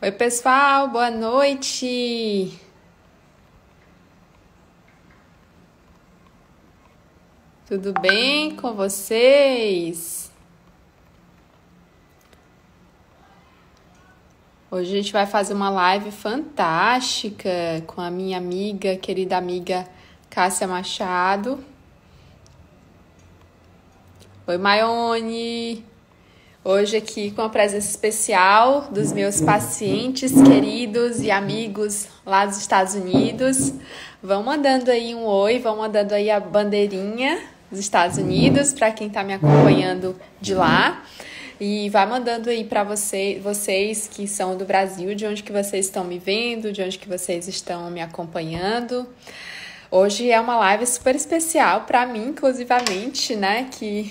Oi, pessoal, boa noite. Tudo bem com vocês? Hoje a gente vai fazer uma live fantástica com a minha amiga, querida amiga Cássia Machado. Oi, Maione. Hoje aqui com a presença especial dos meus pacientes queridos e amigos lá dos Estados Unidos. Vão mandando aí um oi, vão mandando aí a bandeirinha dos Estados Unidos para quem está me acompanhando de lá. E vai mandando aí para vocês que são do Brasil, de onde que vocês estão me vendo, de onde que vocês estão me acompanhando. Hoje é uma live super especial para mim, inclusivamente, né, que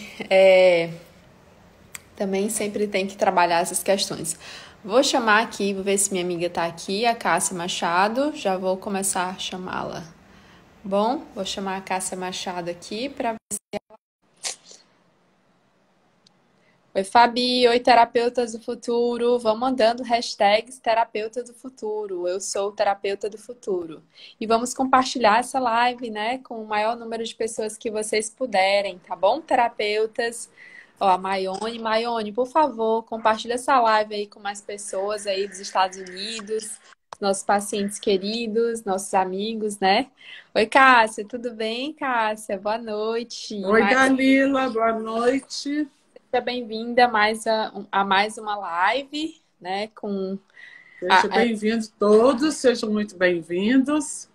também sempre tem que trabalhar essas questões. Vou chamar aqui, vou ver se minha amiga está aqui, a Cássia Machado. Já vou começar a chamá-la. Bom, vou chamar a Cássia Machado aqui para ver se ela... Oi, Fabi. Oi, terapeutas do futuro. Vão mandando hashtags terapeuta do futuro. Eu sou terapeuta do futuro. E vamos compartilhar essa live, né, com o maior número de pessoas que vocês puderem, tá bom, terapeutas? Ó, a Maione, por favor, compartilha essa live aí com mais pessoas aí dos Estados Unidos, nossos pacientes queridos, nossos amigos, né? Oi, Cássia, tudo bem, Cássia? Boa noite. Oi, Dalila, boa noite. Seja bem-vinda a mais uma live, né? Sejam bem-vindos todos, sejam muito bem-vindos.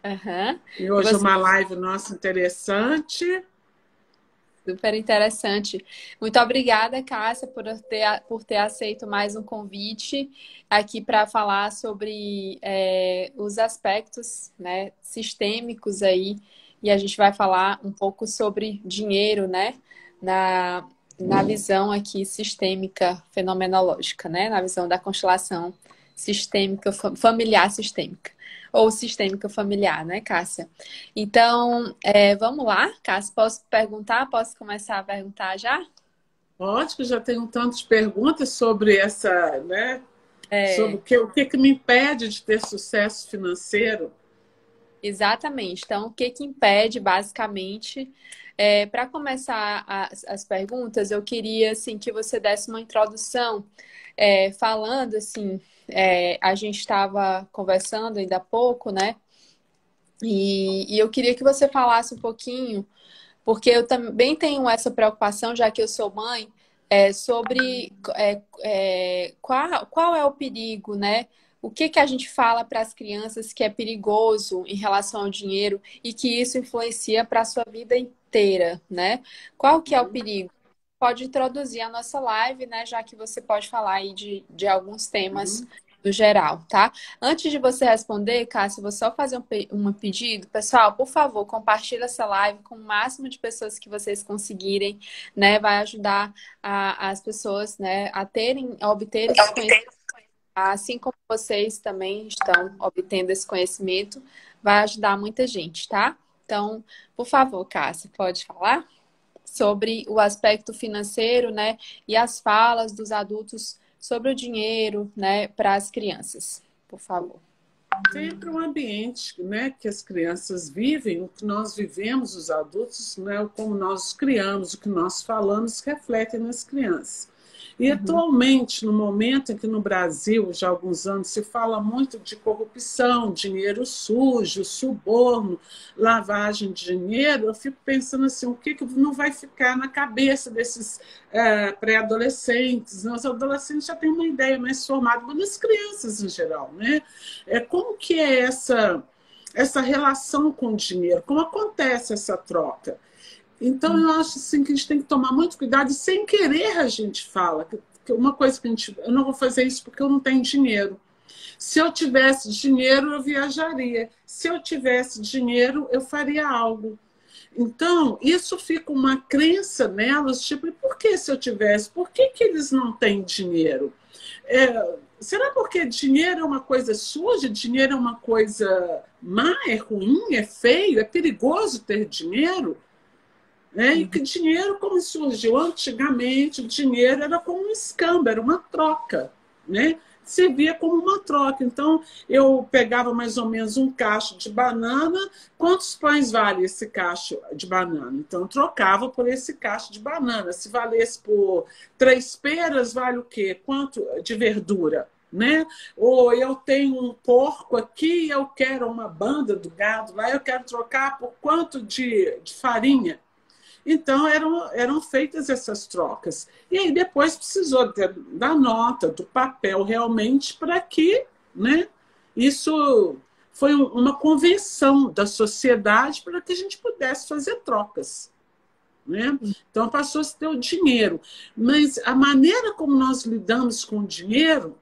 Uhum. E hoje é uma live nossa interessante. Super interessante. Muito obrigada, Cássia, por ter aceito mais um convite aqui para falar sobre os aspectos, né, sistêmicos aí. E a gente vai falar um pouco sobre dinheiro, né, na visão aqui sistêmica fenomenológica, né, na visão da constelação sistêmica, familiar sistêmica. Ou sistêmica familiar, né, Cássia? Então, vamos lá, Cássia, posso perguntar? Posso começar a perguntar já? Pode, que já tenho tantas perguntas sobre essa, né? Sobre o que me impede de ter sucesso financeiro. Exatamente. Então, o que impede, basicamente, para começar as perguntas, eu queria, assim, que você desse uma introdução, falando, assim, a gente estava conversando ainda há pouco, né? E eu queria que você falasse um pouquinho, porque eu também tenho essa preocupação, já que eu sou mãe, sobre qual é o perigo, né? O que a gente fala para as crianças que é perigoso em relação ao dinheiro e que isso influencia para a sua vida inteira, né? Qual que é o perigo? Pode introduzir a nossa live, né? Já que você pode falar aí de alguns temas no geral, tá? Antes de você responder, Cássia, vou só fazer um pedido. Pessoal, por favor, compartilhe essa live com o máximo de pessoas que vocês conseguirem, né? Vai ajudar as pessoas, né, a obter esse conhecimento. Assim como vocês também estão obtendo esse conhecimento, vai ajudar muita gente, tá? Então, por favor, Cássia, pode falar sobre o aspecto financeiro, né? E as falas dos adultos sobre o dinheiro, né, para as crianças, por favor. Sempre um ambiente, né, que as crianças vivem, o que nós vivemos, os adultos, né, como nós criamos, o que nós falamos, reflete nas crianças. E atualmente, no momento em que no Brasil, já há alguns anos, se fala muito de corrupção, dinheiro sujo, suborno, lavagem de dinheiro, eu fico pensando assim, o que não vai ficar na cabeça desses pré-adolescentes? Os adolescentes já têm uma ideia mais formada, mas as crianças em geral, né? Como que é essa relação com o dinheiro? Como acontece essa troca? Então, eu acho assim, que a gente tem que tomar muito cuidado e, sem querer, a gente fala. Que uma coisa que eu não vou fazer isso porque eu não tenho dinheiro. Se eu tivesse dinheiro, eu viajaria. Se eu tivesse dinheiro, eu faria algo. Então, isso fica uma crença nelas, tipo, e por que se eu tivesse? Por que eles não têm dinheiro? Será porque dinheiro é uma coisa suja? Dinheiro é uma coisa má? É ruim? É feio? É perigoso ter dinheiro? E que dinheiro, como surgiu antigamente, o dinheiro era como um escambo, era uma troca, né? servia como uma troca. Então, eu pegava mais ou menos um cacho de banana. Quantos pães vale esse cacho de banana? Então, eu trocava por esse cacho de banana. Se valesse por 3 peras, vale o quê? Quanto de verdura? Né? Ou eu tenho um porco aqui, eu quero uma banda do gado lá, eu quero trocar por quanto de farinha? Então, eram feitas essas trocas. E aí, depois precisou da nota, do papel, realmente, para que, né, isso foi uma convenção da sociedade para que a gente pudesse fazer trocas. Né? Então, passou a se ter o dinheiro. Mas a maneira como nós lidamos com o dinheiro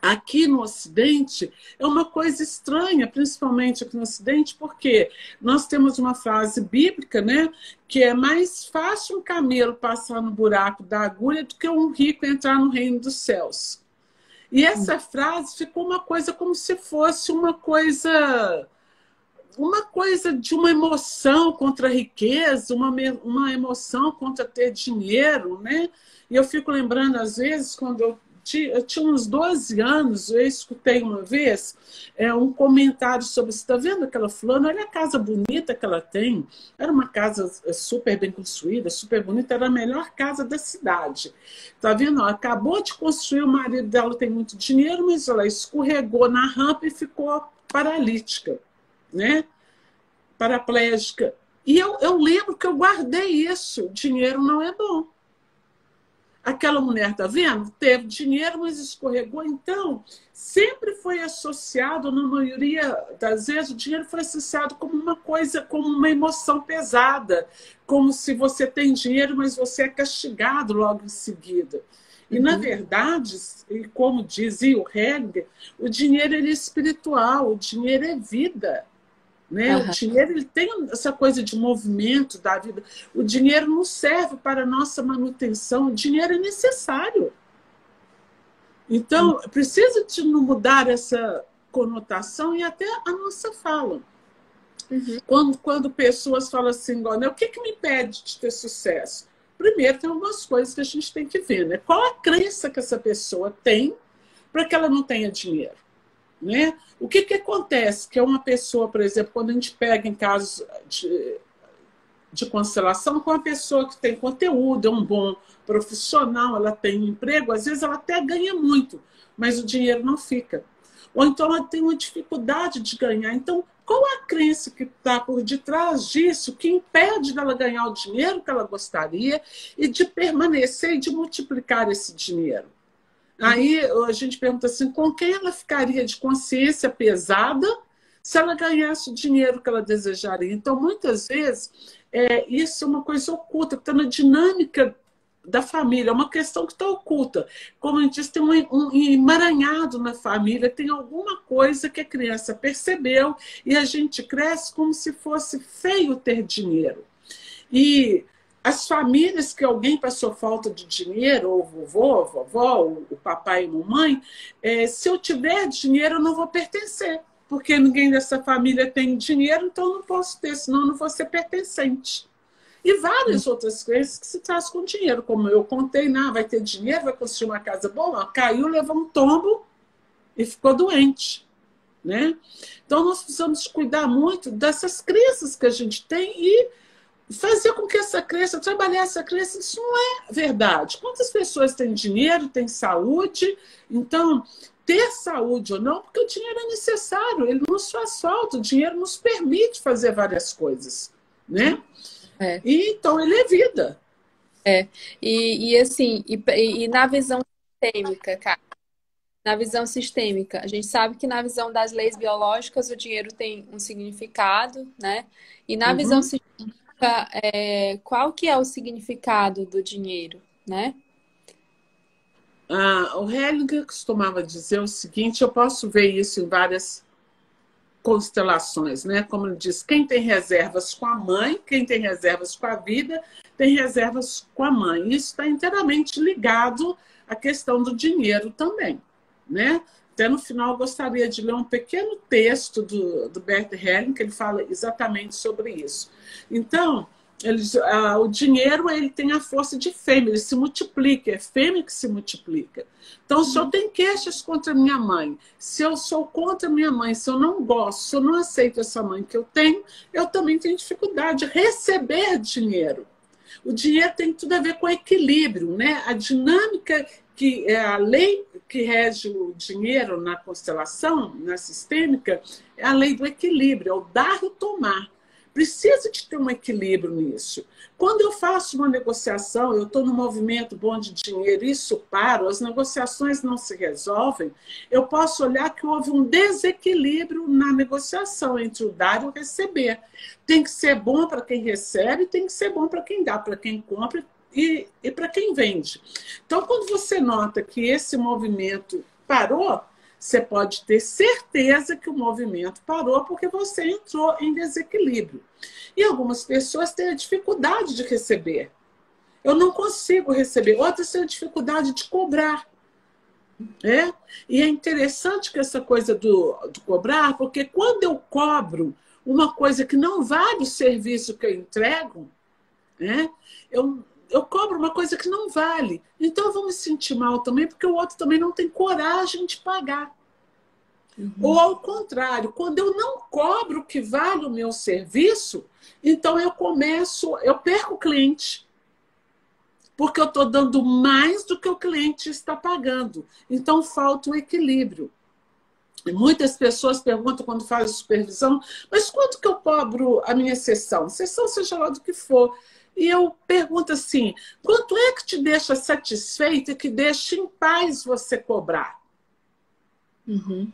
aqui no Ocidente é uma coisa estranha, principalmente aqui no Ocidente, porque nós temos uma frase bíblica, né, que é mais fácil um camelo passar no buraco da agulha do que um rico entrar no reino dos céus. E essa frase ficou uma coisa como se fosse uma coisa de uma emoção contra a riqueza, uma emoção contra ter dinheiro, né? E eu fico lembrando, às vezes, quando eu tinha uns 12 anos, eu escutei uma vez um comentário sobre, você está vendo aquela fulana? Olha a casa bonita que ela tem. Era uma casa super bem construída, super bonita, era a melhor casa da cidade. Está vendo? Acabou de construir, o marido dela tem muito dinheiro, mas ela escorregou na rampa e ficou paralítica, né? Paraplégica. E eu lembro que eu guardei isso. Dinheiro não é bom. Aquela mulher, tá vendo? Teve dinheiro, mas escorregou. Então, sempre foi associado, na maioria das vezes, o dinheiro foi associado como uma coisa, como uma emoção pesada. Como se você tem dinheiro, mas você é castigado logo em seguida. E, na verdade, como dizia o Hellinger, o dinheiro ele é espiritual, o dinheiro é vida. Né? O dinheiro ele tem essa coisa de movimento da vida. O dinheiro não serve para a nossa manutenção, o dinheiro é necessário. Então, precisa de mudar essa conotação e até a nossa fala. Quando pessoas falam assim, o que me impede de ter sucesso? Primeiro, tem algumas coisas que a gente tem que ver. Né? Qual a crença que essa pessoa tem para que ela não tenha dinheiro? Né? O que acontece? Que é uma pessoa, por exemplo, quando a gente pega em casos de constelação, com uma pessoa que tem conteúdo, é um bom profissional, ela tem um emprego, às vezes ela até ganha muito, mas o dinheiro não fica. Ou então ela tem uma dificuldade de ganhar. Então, qual a crença que está por detrás disso que impede dela ganhar o dinheiro que ela gostaria e de permanecer e de multiplicar esse dinheiro? Aí a gente pergunta assim, com quem ela ficaria de consciência pesada se ela ganhasse o dinheiro que ela desejaria? Então, muitas vezes, isso é uma coisa oculta, que está na dinâmica da família, é uma questão que está oculta. Como a gente diz, tem um emaranhado na família, tem alguma coisa que a criança percebeu e a gente cresce como se fosse feio ter dinheiro. E as famílias que alguém passou falta de dinheiro, ou vovô, vovó, o papai e a mamãe, se eu tiver dinheiro, eu não vou pertencer. Porque ninguém dessa família tem dinheiro, então eu não posso ter, senão eu não vou ser pertencente. E várias outras coisas que se traz com dinheiro. Como eu contei, vai ter dinheiro, vai construir uma casa boa, caiu, levou um tombo e ficou doente. Né? Então nós precisamos cuidar muito dessas crenças que a gente tem e fazer com que essa crença, trabalhar essa crença, isso não é verdade. Quantas pessoas têm dinheiro, têm saúde? Então, ter saúde ou não, porque o dinheiro é necessário, ele nos faz falta, o dinheiro nos permite fazer várias coisas, né? E, então, ele é vida. E na visão sistêmica, cara, na visão sistêmica, a gente sabe que na visão das leis biológicas o dinheiro tem um significado, né? E na visão sistêmica, qual que é o significado do dinheiro, né? O Hellinger costumava dizer o seguinte, eu posso ver isso em várias constelações, né? Como ele diz, quem tem reservas com a mãe, quem tem reservas com a vida, tem reservas com a mãe. Isso está inteiramente ligado à questão do dinheiro também, né? Até no final eu gostaria de ler um pequeno texto do Bert Hellinger, que ele fala exatamente sobre isso. Então, O dinheiro, ele tem a força de fêmea, ele se multiplica, é fêmea que se multiplica. Então, se eu tenho queixas contra minha mãe, se eu sou contra minha mãe, se eu não gosto, se eu não aceito essa mãe que eu tenho, eu também tenho dificuldade de receber dinheiro. O dinheiro tem tudo a ver com equilíbrio, né? A dinâmica, que é a lei que rege o dinheiro na constelação, na sistêmica, é a lei do equilíbrio, é o dar e o tomar. Precisa de ter um equilíbrio nisso. Quando eu faço uma negociação, eu estou no movimento bom de dinheiro, isso paro, as negociações não se resolvem, eu posso olhar que houve um desequilíbrio na negociação entre o dar e o receber. Tem que ser bom para quem recebe, tem que ser bom para quem dá, para quem compra e para quem vende. Então, quando você nota que esse movimento parou, você pode ter certeza que o movimento parou porque você entrou em desequilíbrio. E algumas pessoas têm a dificuldade de receber. Eu não consigo receber. Outras têm a dificuldade de cobrar. É? E é interessante que essa coisa do cobrar, porque quando eu cobro uma coisa que não vale o serviço que eu entrego, né? Eu cobro uma coisa que não vale. Então eu vou me sentir mal também, porque o outro também não tem coragem de pagar. Ou ao contrário, quando eu não cobro o que vale o meu serviço, então eu perco o cliente. Porque eu estou dando mais do que o cliente está pagando. Então falta o equilíbrio. E muitas pessoas perguntam quando fazem supervisão, mas quanto que eu cobro a minha sessão? Sessão seja lá do que for. E eu pergunto assim, quanto é que te deixa satisfeito e que deixa em paz você cobrar?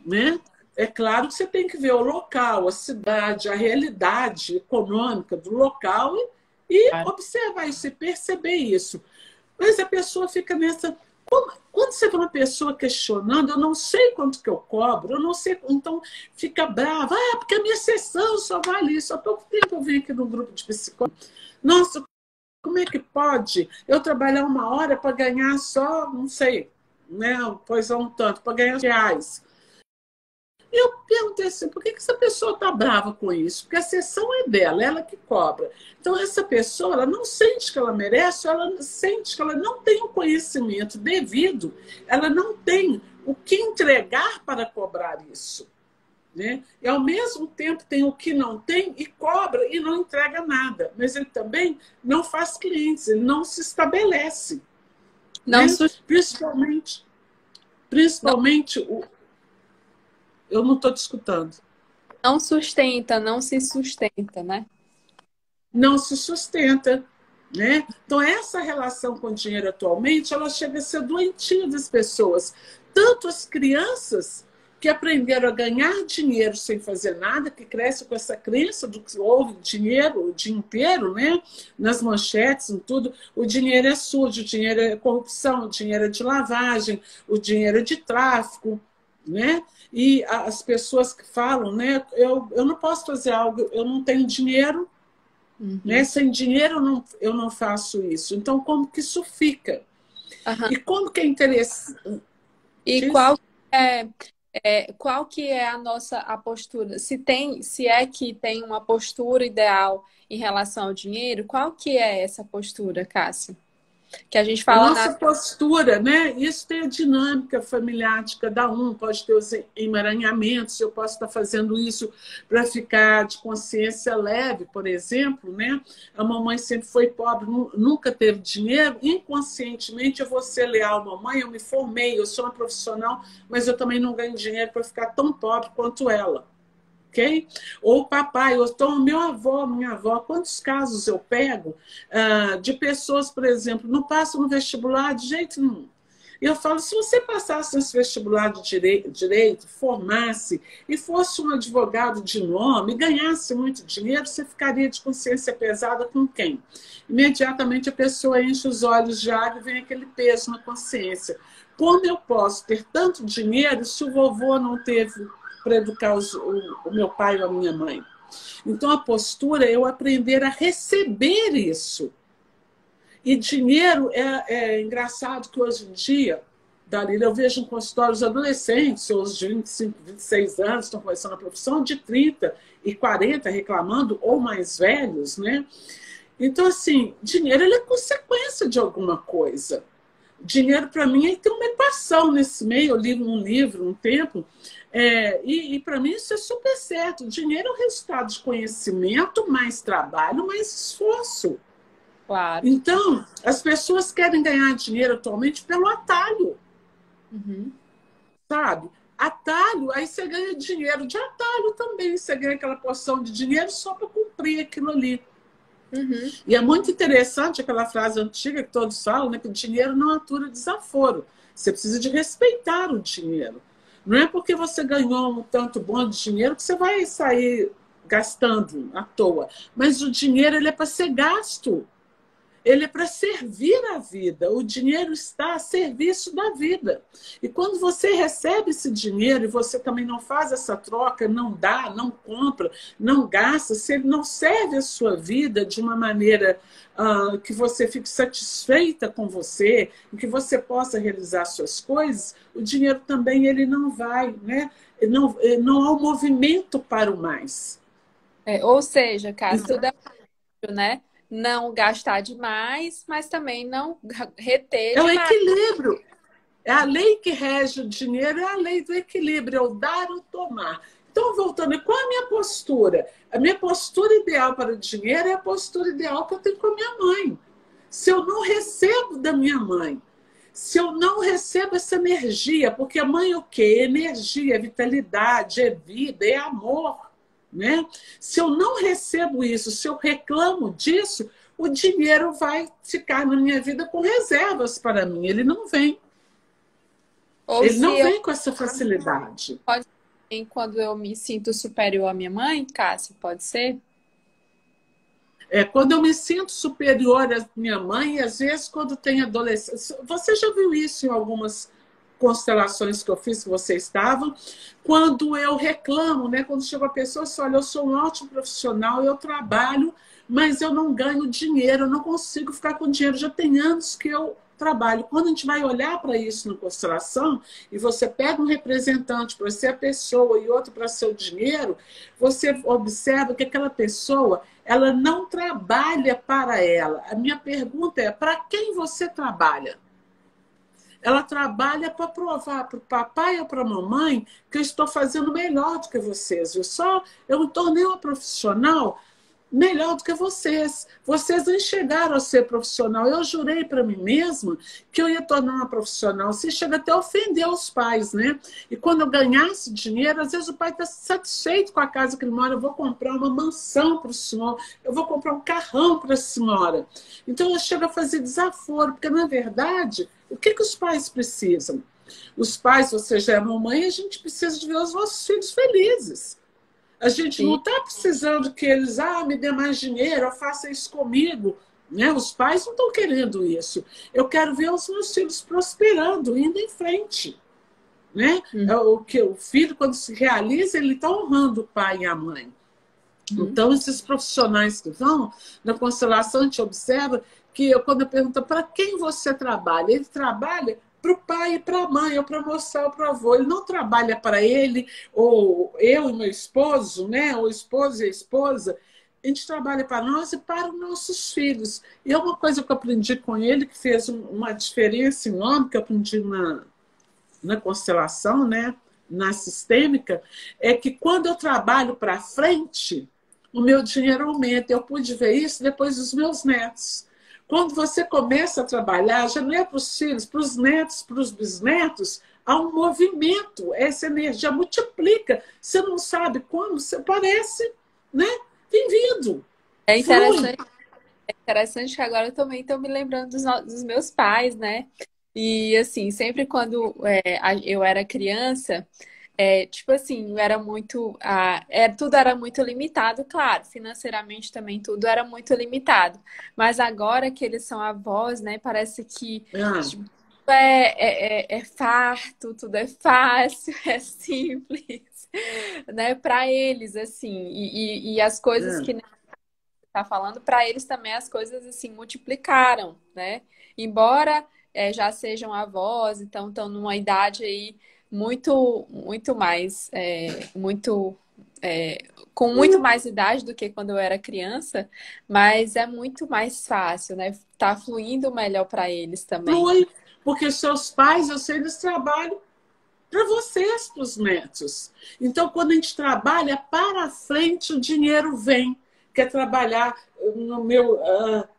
Né? É claro que você tem que ver o local, a cidade, a realidade econômica do local e observar isso e perceber isso. Mas a pessoa fica nessa... Quando você vê uma pessoa questionando, eu não sei quanto que eu cobro, eu não sei, então fica brava, porque a minha sessão só vale isso. Há pouco tempo eu vim aqui num grupo de psicólogos. Nossa, como é que pode eu trabalhar 1 hora para ganhar só, não sei, né? Pois é, um tanto, para ganhar reais. E eu perguntei assim, por que essa pessoa está brava com isso? Porque a sessão é dela, ela que cobra. Então, essa pessoa, ela não sente que ela merece, ela sente que ela não tem o conhecimento devido, ela não tem o que entregar para cobrar isso. Né? E, ao mesmo tempo, tem o que não tem e cobra e não entrega nada. Mas ele também não faz clientes, ele não se estabelece. Não, né? Principalmente o... Eu não estou te escutando. Não sustenta, não se sustenta, né? Não se sustenta. Né? Então, essa relação com o dinheiro atualmente, ela chega a ser doentia das pessoas. Tanto as crianças que aprenderam a ganhar dinheiro sem fazer nada, que crescem com essa crença do que houve dinheiro o dia inteiro, né? Nas manchetes, em tudo. O dinheiro é sujo, o dinheiro é corrupção, o dinheiro é de lavagem, o dinheiro é de tráfico. Né? E as pessoas que falam, né? Eu não posso fazer algo, eu não tenho dinheiro, né? Sem dinheiro eu não faço isso. Então, como que isso fica? E como que é interessante? E qual que é a postura? Se é que tem uma postura ideal em relação ao dinheiro, qual que é essa postura, Cássia? Que a gente fala a nossa postura, né? Isso tem a dinâmica familiar de cada um, pode ter os emaranhamentos, eu posso estar fazendo isso para ficar de consciência leve, por exemplo, né? A mamãe sempre foi pobre, nunca teve dinheiro, inconscientemente eu vou ser leal à mamãe, eu me formei, eu sou uma profissional, mas eu também não ganho dinheiro para ficar tão pobre quanto ela. Okay? Ou papai, ou então meu avô, minha avó, quantos casos eu pego de pessoas, por exemplo, não passam no vestibular de jeito nenhum. Eu falo, se você passasse nesse vestibular de direito, formasse e fosse um advogado de nome, ganhasse muito dinheiro, você ficaria de consciência pesada com quem? Imediatamente a pessoa enche os olhos de água e vem aquele peso na consciência. Como eu posso ter tanto dinheiro se o vovô não teve para educar o meu pai ou a minha mãe? Então, a postura é eu aprender a receber isso. E dinheiro é engraçado que hoje em dia, Dalila, eu vejo em consultórios adolescentes, os de 25, 26 anos, estão começando a profissão, de 30 e 40 reclamando, ou mais velhos, né? Então, assim, dinheiro ele é consequência de alguma coisa. Dinheiro, para mim, ele tem uma equação nesse meio. Eu li um livro um tempo, e para mim isso é super certo. Dinheiro é o resultado de conhecimento, mais trabalho, mais esforço. Claro. Então, as pessoas querem ganhar dinheiro atualmente pelo atalho, Uhum. sabe? Atalho, aí você ganha dinheiro de atalho também. Você ganha aquela porção de dinheiro só para cumprir aquilo ali. Uhum. E é muito interessante aquela frase antiga que todos falam, né, que o dinheiro não atura desaforo. Você precisa de respeitar o dinheiro. Não é porque você ganhou um tanto bom de dinheiro que você vai sair gastando à toa. Mas o dinheiro ele é para ser gasto. Ele é para servir a vida. O dinheiro está a serviço da vida. E quando você recebe esse dinheiro e você também não faz essa troca, não dá, não compra, não gasta, se ele não serve a sua vida de uma maneira que você fique satisfeita com você, em que você possa realizar suas coisas, o dinheiro também ele não vai, né? Não há um movimento para o mais. Ou seja, Cássio, Então, tudo é, né? Não gastar demais, mas também não reter é o demais. equilíbrio. É a lei que rege o dinheiro, é a lei do equilíbrio, é o dar ou tomar. Então, voltando, qual é a minha postura? A minha postura ideal para o dinheiro é a postura ideal que eu tenho com a minha mãe. Se eu não recebo da minha mãe, se eu não recebo essa energia, porque a mãe é o quê? É energia, é vitalidade, é vida, é amor. Né? Se eu não recebo isso, se eu reclamo disso, o dinheiro vai ficar na minha vida com reservas para mim. Ele não vem. Ou Ele se não eu vem com essa facilidade. pode ser quando eu me sinto superior à minha mãe, Cássio, pode ser? Quando eu me sinto superior à minha mãe, e às vezes quando tem adolescência. Você já viu isso em algumas constelações que eu fiz que você estava? Quando eu reclamo, né? Quando chega a pessoa e fala, olha, eu sou um ótimo profissional, eu trabalho, mas eu não ganho dinheiro, eu não consigo ficar com dinheiro. Já tem anos que eu trabalho. Quando a gente vai olhar para isso na constelação, e você pega um representante para ser a pessoa e outro para ser o dinheiro, você observa que aquela pessoa ela não trabalha para ela. A minha pergunta é: para quem você trabalha? Ela trabalha para provar para o papai ou para a mamãe que eu estou fazendo melhor do que vocês. Eu me tornei uma profissional melhor do que vocês. Vocês não chegaram a ser profissional. Eu jurei para mim mesma que eu ia tornar uma profissional. Você chega até a ofender os pais, né? E quando eu ganhasse dinheiro, às vezes o pai está satisfeito com a casa que ele mora. Eu vou comprar uma mansão para o senhor, eu vou comprar um carrão para a senhora. Então eu chego a fazer desaforo, porque na verdade, o que os pais precisam? Os pais, você já é mamãe, a gente precisa de ver os nossos filhos felizes. A gente não Sim. está precisando que eles me dê mais dinheiro, ou faça isso comigo. Né? Os pais não estão querendo isso. Eu quero ver os meus filhos prosperando, indo em frente. Né? Uhum. O filho, quando se realiza, ele está honrando o pai e a mãe. Então, esses profissionais que vão na constelação, a gente observa que quando eu pergunto para quem você trabalha, ele trabalha para o pai e para a mãe, ou para mostrar para o avô. Ele não trabalha para ele, ou eu e meu esposo, né? Ou o esposo e a esposa. A gente trabalha para nós e para os nossos filhos. E é uma coisa que eu aprendi com ele, que fez uma diferença enorme, que eu aprendi na constelação, né? Na sistêmica, é que quando eu trabalho para frente, o meu dinheiro aumenta. Eu pude ver isso depois dos meus netos. Quando você começa a trabalhar, já não é para os filhos, para os netos, para os bisnetos, há um movimento, essa energia multiplica. Você não sabe como, você parece, né? Tem vindo, É flui. interessante que agora eu também estou me lembrando dos meus pais, né? E assim, sempre quando eu era criança, tipo assim, eu era muito. Tudo era muito limitado, claro, financeiramente também tudo era muito limitado. Mas agora que eles são avós, né? Parece que Ah, tipo, é farto, tudo é fácil, é simples, né? Para eles, assim, e as coisas ah. que tá falando, para eles também as coisas assim multiplicaram, né? Embora já sejam avós, então estão numa idade aí muito mais, muito com muito mais idade do que quando eu era criança, mas é muito mais fácil, né? Tá fluindo melhor para eles também. Flui, porque seus pais, eu sei, eles trabalham para vocês, para os netos. Então, quando a gente trabalha para frente, o dinheiro vem. Quer trabalhar no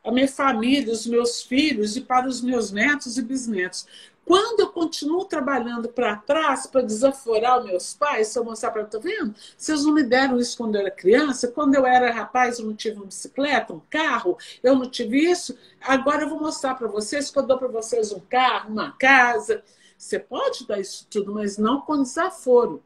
a minha família, os meus filhos e para os meus netos e bisnetos. Quando eu continuo trabalhando para trás, para desaforar os meus pais, se eu mostrar para estou vendo, vocês não me deram isso quando eu era criança, quando eu era rapaz eu não tive uma bicicleta, um carro, eu não tive isso, agora eu vou mostrar para vocês que eu dou para vocês um carro, uma casa. Você pode dar isso tudo, mas não com desaforo.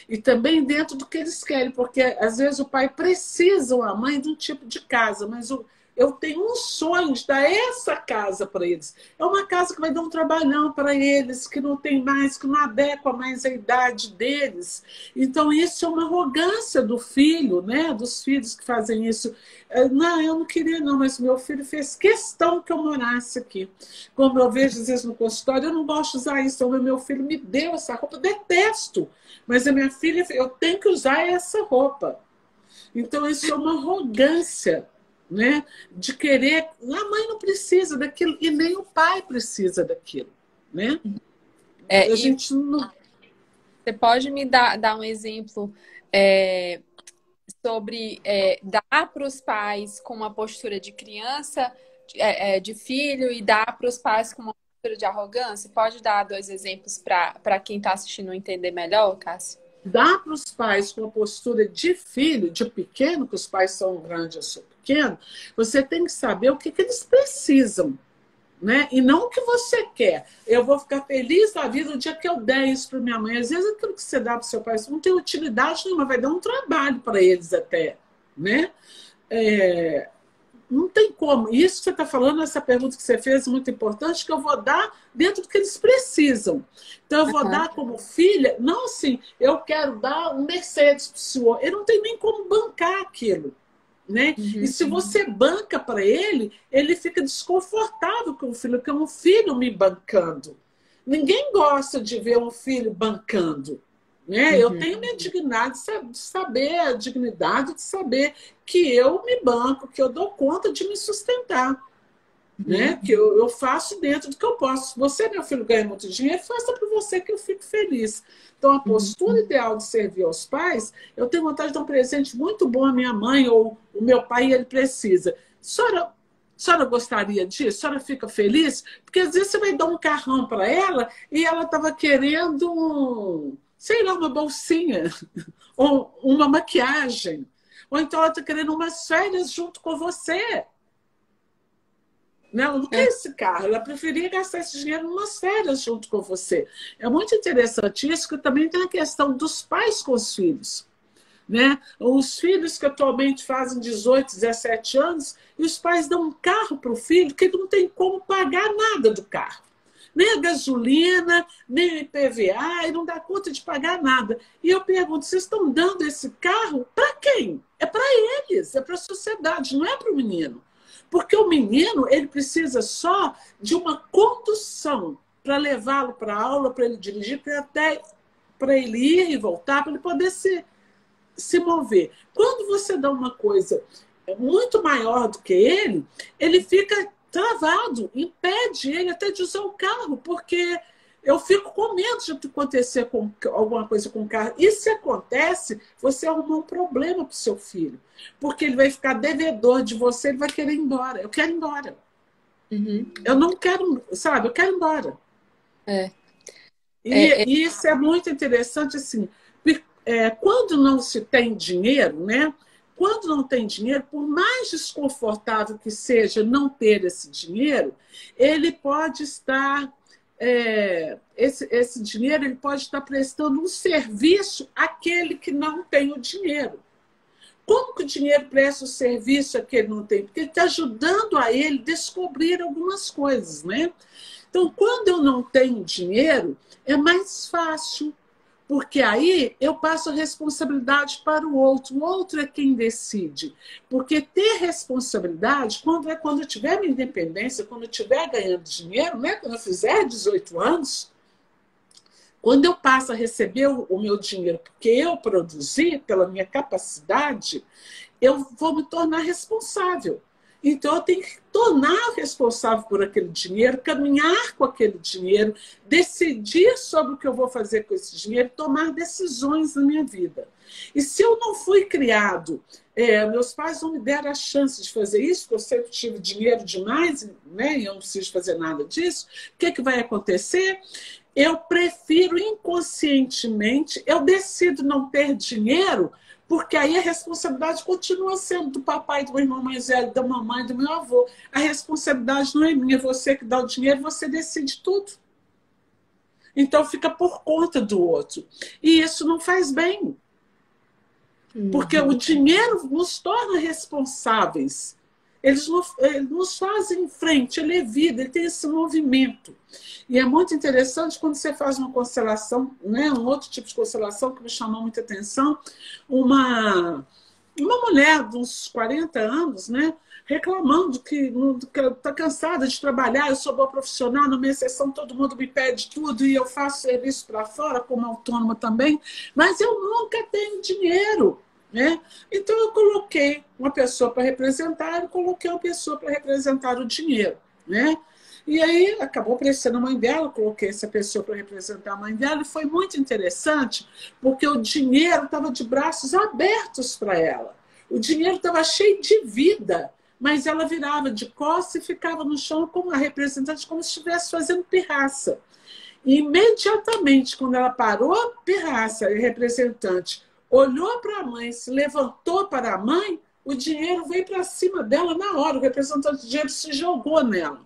E também dentro do que eles querem, porque às vezes o pai precisa, ou a mãe, de um tipo de casa, mas eu tenho um sonho de dar essa casa para eles. É uma casa que vai dar um trabalhão para eles, que não tem mais, que não adequa mais à idade deles. Então, isso é uma arrogância do filho, né? Dos filhos que fazem isso. Não, eu não queria não, mas meu filho fez questão que eu morasse aqui. Como eu vejo às vezes no consultório, eu não gosto de usar isso, mas meu filho me deu essa roupa, eu detesto. Mas a minha filha, eu tenho que usar essa roupa. Então, isso é uma arrogância, né? De querer. A mãe não precisa daquilo e nem o pai precisa daquilo, né? A gente não... Você pode me dar um exemplo sobre dar para os pais com uma postura de criança, de filho, e dar para os pais com uma postura de arrogância? Pode dar 2 exemplos para quem está assistindo entender melhor, Cássia? Dá para os pais com uma postura de filho, de pequeno, que os pais são grandes, eu sou pequeno, você tem que saber o que eles precisam, né? E não o que você quer. Eu vou ficar feliz da vida o dia que eu der isso para minha mãe. Às vezes aquilo que você dá para o seu pai não tem utilidade nenhuma, vai dar um trabalho para eles até, né? Não tem como. Isso que você está falando, essa pergunta que você fez, é muito importante, que eu vou dar dentro do que eles precisam. Então, eu vou dar como filha, não assim, eu quero dar um Mercedes para o senhor. Ele não tem nem como bancar aquilo. Né? E se você banca para ele, ele fica desconfortável com o filho, porque é um filho me bancando. Ninguém gosta de ver um filho bancando. Né? Eu tenho minha dignidade de saber, a dignidade de saber que eu me banco, que eu dou conta de me sustentar. Né? Que eu faço dentro do que eu posso. Se você, meu filho, ganha muito dinheiro, faça para você que eu fico feliz. Então, a postura ideal de servir aos pais, eu tenho vontade de dar um presente muito bom à minha mãe ou o meu pai, ele precisa. A senhora gostaria disso? A senhora fica feliz? Porque às vezes você vai dar um carrão para ela e ela estava querendo, sei lá, uma bolsinha ou uma maquiagem. Ou então ela está querendo umas férias junto com você. Ela não quer esse carro, ela preferia gastar esse dinheiro em umas férias junto com você. É muito interessante isso, que também tem a questão dos pais com os filhos. Né? Os filhos que atualmente fazem 18, 17 anos, e os pais dão um carro para o filho que ele não tem como pagar nada do carro. Nem a gasolina, nem o IPVA, e não dá conta de pagar nada. E eu pergunto, vocês estão dando esse carro para quem? É para eles, é para a sociedade, não é para o menino. Porque o menino, ele precisa só de uma condução para levá-lo para a aula, para ele dirigir, para ele ir e voltar, para ele poder se mover. Quando você dá uma coisa muito maior do que ele fica travado, impede ele até de usar o carro, porque eu fico com medo de acontecer com alguma coisa com o carro. E se acontece, você arruma um problema para o seu filho. Porque ele vai ficar devedor de você, ele vai querer ir embora. Eu quero ir embora. Eu não quero, sabe? Eu quero ir embora. E isso é muito interessante, assim. Quando não se tem dinheiro, né? Quando não tem dinheiro, por mais desconfortável que seja não ter esse dinheiro, ele pode estar... esse dinheiro ele pode estar prestando um serviço àquele que não tem o dinheiro. Como que o dinheiro presta o serviço àquele que não tem? Porque ele está ajudando a ele descobrir algumas coisas, né? Então, quando eu não tenho dinheiro, é mais fácil, porque aí eu passo a responsabilidade para o outro é quem decide. Porque ter responsabilidade, quando eu tiver minha independência, quando eu estiver ganhando dinheiro, né? Quando eu fizer 18 anos, Quando eu passo a receber o meu dinheiro porque eu produzi, pela minha capacidade, eu vou me tornar responsável. Então, eu tenho que tornar responsável por aquele dinheiro, caminhar com aquele dinheiro, decidir sobre o que eu vou fazer com esse dinheiro, tomar decisões na minha vida. E se eu não fui criado, meus pais não me deram a chance de fazer isso, porque eu sempre tive dinheiro demais, né, e eu não preciso fazer nada disso, o que vai acontecer? Eu prefiro inconscientemente, eu decido não ter dinheiro, porque aí a responsabilidade continua sendo do papai, do meu irmão mais velho, da mamãe, do meu avô. A responsabilidade não é minha, você que dá o dinheiro, você decide tudo. Então fica por conta do outro. E isso não faz bem. Porque o dinheiro nos torna responsáveis. Ele nos faz em frente, ele é vida, ele tem esse movimento. E é muito interessante quando você faz uma constelação, né, um outro tipo de constelação que me chamou muita atenção, uma mulher de uns 40 anos, né, reclamando que está cansada de trabalhar, eu sou boa profissional, na minha sessão todo mundo me pede tudo e eu faço serviço para fora, como autônoma também, mas eu nunca tenho dinheiro. Né? Então, eu coloquei uma pessoa para representar e coloquei uma pessoa para representar o dinheiro. Né? E aí, acabou aparecendo a mãe dela, coloquei essa pessoa para representar a mãe dela, e foi muito interessante, porque o dinheiro estava de braços abertos para ela. O dinheiro estava cheio de vida, mas ela virava de costas e ficava no chão como a representante, como se estivesse fazendo pirraça. E imediatamente, quando ela parou a pirraça e representante, olhou para a mãe, se levantou para a mãe, o dinheiro veio para cima dela na hora. O representante de dinheiro se jogou nela.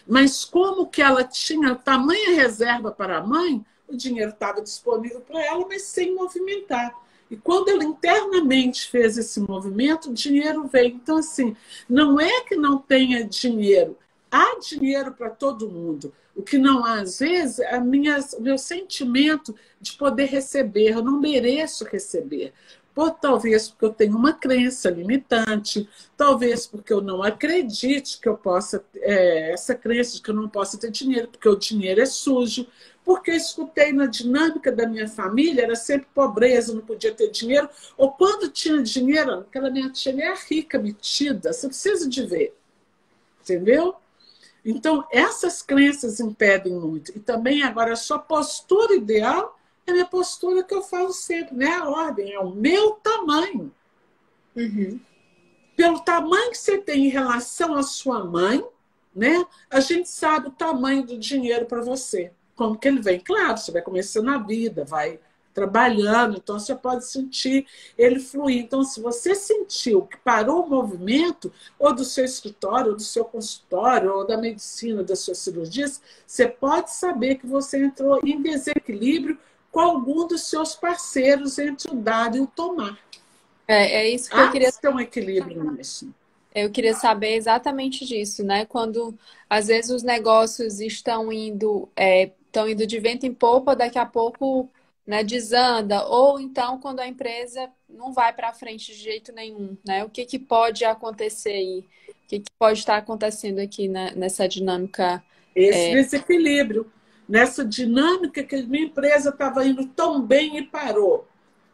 Mas como que ela tinha tamanha reserva para a mãe, o dinheiro estava disponível para ela, mas sem movimentar. E quando ela internamente fez esse movimento, o dinheiro veio. Então, assim, não é que não tenha dinheiro. Há dinheiro para todo mundo. O que não há, às vezes, é o meu sentimento de poder receber. Eu não mereço receber. Talvez porque eu tenho uma crença limitante, talvez porque eu não acredite que eu possa, essa crença de que eu não possa ter dinheiro, porque o dinheiro é sujo, porque eu escutei na dinâmica da minha família, era sempre pobreza, não podia ter dinheiro, ou quando tinha dinheiro, aquela minha tia é rica, metida, você precisa de ver, entendeu? Então, essas crenças impedem muito. E também, agora, a sua postura ideal é a minha postura que eu falo sempre, né? A ordem é o meu tamanho. Uhum. Pelo tamanho que você tem em relação à sua mãe, né? A gente sabe o tamanho do dinheiro para você. Como que ele vem? Claro, você vai começando a vida, vai trabalhando, então você pode sentir ele fluir. Então, se você sentiu que parou o movimento, ou do seu escritório, ou do seu consultório, ou da medicina, das suas cirurgias, você pode saber que você entrou em desequilíbrio com algum dos seus parceiros entre o dar e o tomar. É isso que eu queria. Ter um equilíbrio nisso. Eu queria saber exatamente disso, né? Quando às vezes os negócios estão indo de vento em popa, daqui a pouco, né, desanda, ou então quando a empresa não vai para frente de jeito nenhum, né? O que pode acontecer aí? O que pode estar acontecendo aqui, né, nessa dinâmica? Esse desequilíbrio, nessa dinâmica que a minha empresa estava indo tão bem e parou.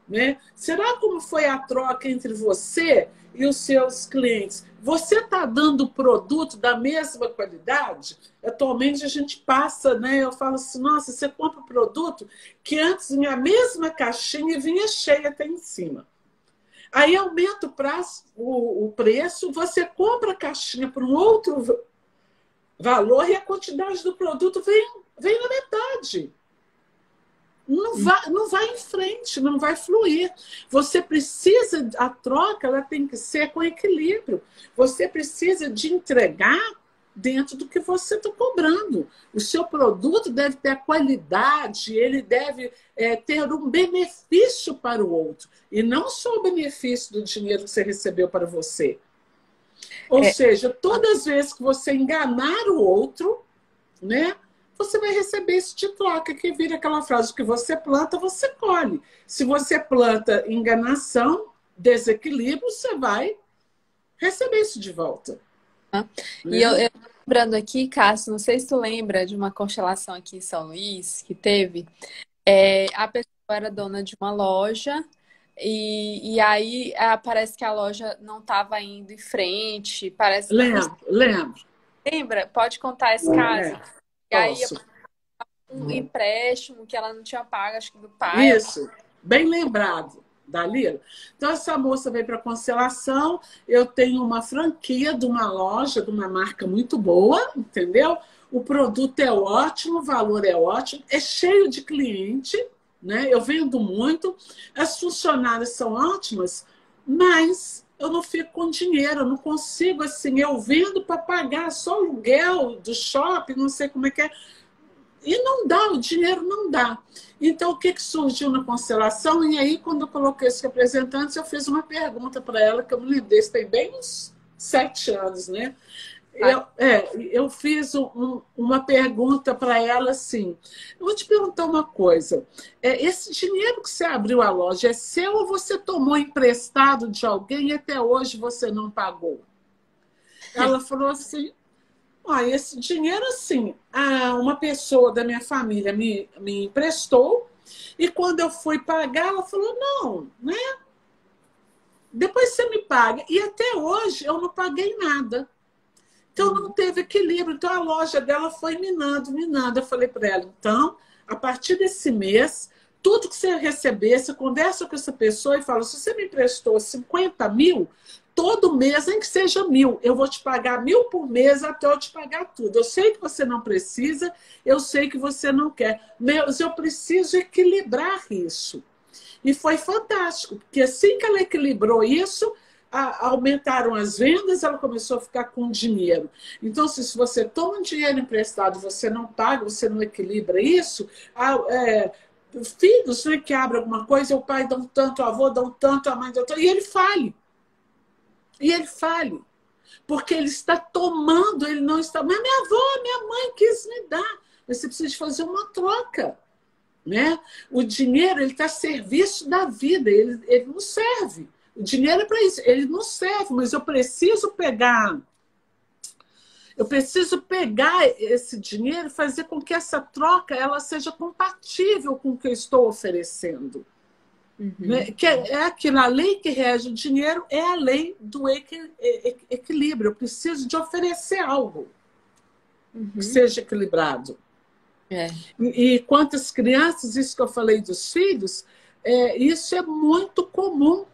Né? Será como foi a troca entre você e os seus clientes? Você está dando produto da mesma qualidade? Atualmente a gente passa, né? Eu falo assim, nossa, você compra um produto que antes vinha a mesma caixinha e vinha cheia até em cima. Aí aumenta o preço, você compra a caixinha por um outro valor e a quantidade do produto vem na metade. Não vai em frente, não vai fluir. Você precisa, a troca ela tem que ser com equilíbrio. Você precisa de entregar dentro do que você está cobrando. O seu produto deve ter a qualidade, ele deve ter um benefício para o outro. E não só o benefício do dinheiro que você recebeu para você. Ou seja, todas as vezes que você enganar o outro, né? Você vai receber isso de troca, que vira aquela frase, que você planta, você colhe. Se você planta enganação, desequilíbrio, você vai receber isso de volta. E Lembrando aqui, Cássio, não sei se tu lembra de uma constelação aqui em São Luís que teve. A pessoa era dona de uma loja e aí parece que a loja não estava indo em frente. Parece, não Lembro, lembro. lembra? Pode contar esse caso? É, E aí posso. um empréstimo que ela não tinha pago, acho que do pai. Isso, bem lembrado, Dalila. Então, essa moça veio para a Constelação. Eu tenho uma franquia de uma loja, de uma marca muito boa, entendeu? O produto é ótimo, o valor é ótimo, é cheio de cliente, né? Eu vendo muito, as funcionárias são ótimas, mas eu não fico com dinheiro, eu não consigo assim, eu vendo para pagar só aluguel do shopping, não sei como é que é. E não dá, o dinheiro não dá. Então, o que, que surgiu na constelação? E aí, quando eu coloquei esses representantes, eu fiz uma pergunta para ela, que eu me lembrei, isso tem bem uns 7 anos, né? Eu fiz uma pergunta para ela assim: eu vou te perguntar uma coisa. Esse dinheiro que você abriu a loja é seu ou você tomou emprestado de alguém e até hoje você não pagou? Ela falou assim: olha, esse dinheiro, assim, uma pessoa da minha família me emprestou, e quando eu fui pagar, ela falou, não, né? Depois você me paga. E até hoje eu não paguei nada. Então não teve equilíbrio. Então a loja dela foi minando, minando. Eu falei para ela, então, a partir desse mês, tudo que você receber, você conversa com essa pessoa e fala, se você me emprestou 50 mil, todo mês, nem que seja 1.000, eu vou te pagar 1.000 por mês até eu te pagar tudo. Eu sei que você não precisa, eu sei que você não quer, mas eu preciso equilibrar isso. E foi fantástico, porque assim que ela equilibrou isso, aumentaram as vendas, ela começou a ficar com dinheiro. Então, se você toma um dinheiro emprestado, você não paga, você não equilibra isso, filhos, né, que abrem alguma coisa, o pai dá um tanto, o avô dá um tanto, a mãe dá um tanto, e ele fale. E ele fale. Porque ele está tomando, ele não está. Mas minha avó, minha mãe quis me dar. Mas você precisa fazer uma troca. Né? O dinheiro ele está a serviço da vida, ele não serve. O dinheiro é para isso, ele não serve, mas eu preciso pegar. Eu preciso pegar esse dinheiro e fazer com que essa troca ela seja compatível com o que eu estou oferecendo. Né? Que é aquilo, a lei que rege o dinheiro é a lei do equilíbrio. Eu preciso de oferecer algo que seja equilibrado. E quantas crianças, isso que eu falei dos filhos, isso é muito comum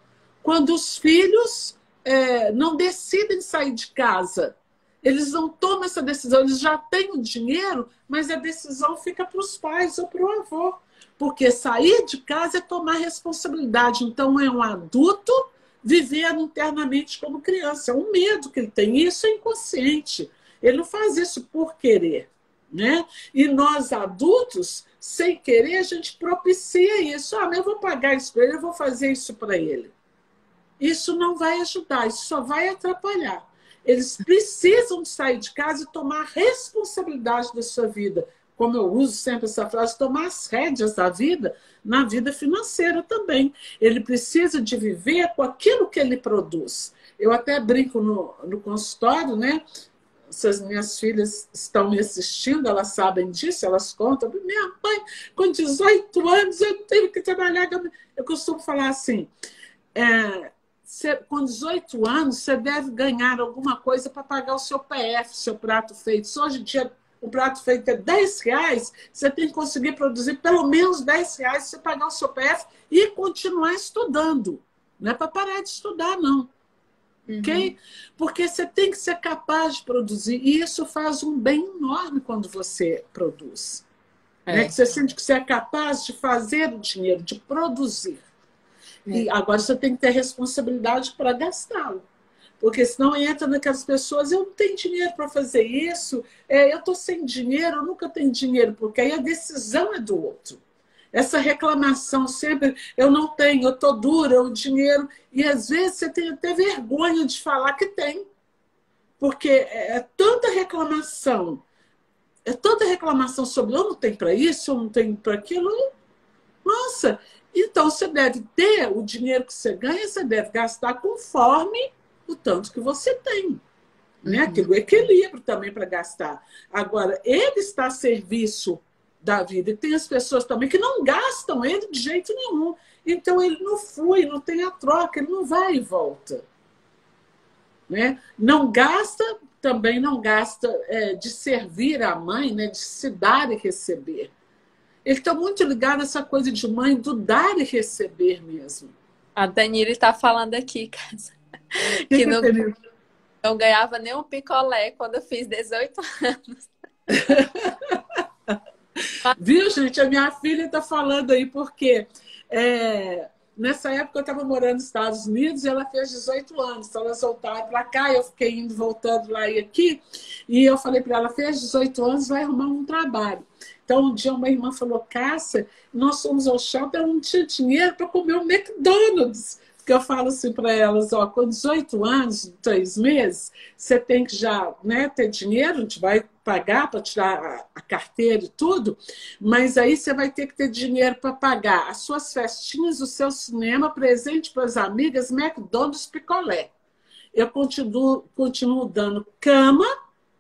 quando os filhos não decidem sair de casa. Eles não tomam essa decisão, eles já têm o dinheiro, mas a decisão fica para os pais ou para o avô. Porque sair de casa é tomar responsabilidade. Então, é um adulto vivendo internamente como criança. É um medo que ele tem. Isso é inconsciente. Ele não faz isso por querer. Né? E nós, adultos, sem querer, a gente propicia isso. Mas eu vou pagar isso para ele, eu vou fazer isso para ele. Isso não vai ajudar, isso só vai atrapalhar. Eles precisam sair de casa e tomar responsabilidade da sua vida. Como eu uso sempre essa frase, tomar as rédeas da vida, na vida financeira também. Ele precisa de viver com aquilo que ele produz. Eu até brinco no consultório, né? Se as minhas filhas estão me assistindo, elas sabem disso, elas contam. Minha mãe, com 18 anos, eu tenho que trabalhar. Eu costumo falar assim, com 18 anos, você deve ganhar alguma coisa para pagar o seu PF, seu prato feito. Se hoje em dia o prato feito é R$10, você tem que conseguir produzir pelo menos R$10 para você pagar o seu PF e continuar estudando. Não é para parar de estudar, não. Okay? Porque você tem que ser capaz de produzir. E isso faz um bem enorme quando você produz. Né? Que você sente que você é capaz de fazer o dinheiro, de produzir. E agora você tem que ter responsabilidade para gastá-lo. Porque senão entra naquelas pessoas, eu não tenho dinheiro para fazer isso, eu estou sem dinheiro, eu nunca tenho dinheiro, porque aí a decisão é do outro. Essa reclamação sempre, eu não tenho, eu estou dura, o dinheiro... E às vezes você tem até vergonha de falar que tem. Porque é tanta reclamação sobre eu não tenho para isso, eu não tenho para aquilo. Nossa, então você deve ter o dinheiro que você ganha, você deve gastar conforme o tanto que você tem. né? Aquele equilíbrio também para gastar. Agora, ele está a serviço da vida. E tem as pessoas também que não gastam ele de jeito nenhum. Então, ele não flui, não tem a troca, ele não vai e volta. Né? Não gasta, também não gasta de servir a mãe, né? De se dar e receber. Ele está muito ligado a essa coisa de mãe, do dar e receber mesmo. A Danilo está falando aqui, que não ganhava nem um picolé quando eu fiz 18 anos. Viu, gente? A minha filha está falando aí porque nessa época eu estava morando nos Estados Unidos e ela fez 18 anos. Então elas voltaram para cá, eu fiquei indo, voltando lá e aqui. E eu falei para ela, fez 18 anos, vai arrumar um trabalho. Então um dia uma irmã falou, Cássia, nós fomos ao shopping, eu não tinha dinheiro para comer o McDonald's. Porque eu falo assim para elas, ó, com 18 anos, 3 meses, você tem que já, né, ter dinheiro, a gente vai pagar para tirar a carteira e tudo, mas aí você vai ter que ter dinheiro para pagar as suas festinhas, o seu cinema, presente para as amigas, McDonald's, picolé. Eu continuo dando cama,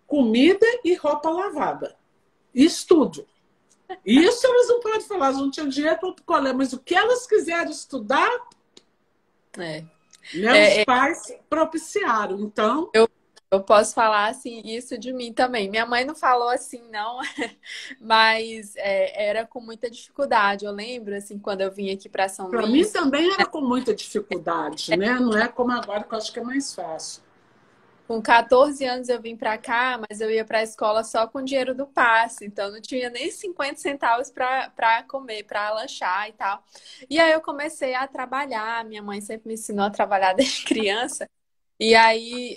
comida e roupa lavada. Isso tudo. Isso elas não podem falar, elas não tinham dinheiro para o picolé, mas o que elas quiserem estudar, né, os pais propiciaram. Então, eu posso falar assim isso de mim também. Minha mãe não falou assim, não, mas era com muita dificuldade. Eu lembro assim quando eu vim aqui para São Luís. Para mim também era com muita dificuldade, né? Não é como agora que eu acho que é mais fácil. Com 14 anos eu vim para cá, mas eu ia para a escola só com o dinheiro do passe, então não tinha nem 50 centavos para comer, para lanchar e tal. E aí eu comecei a trabalhar, minha mãe sempre me ensinou a trabalhar desde criança. E aí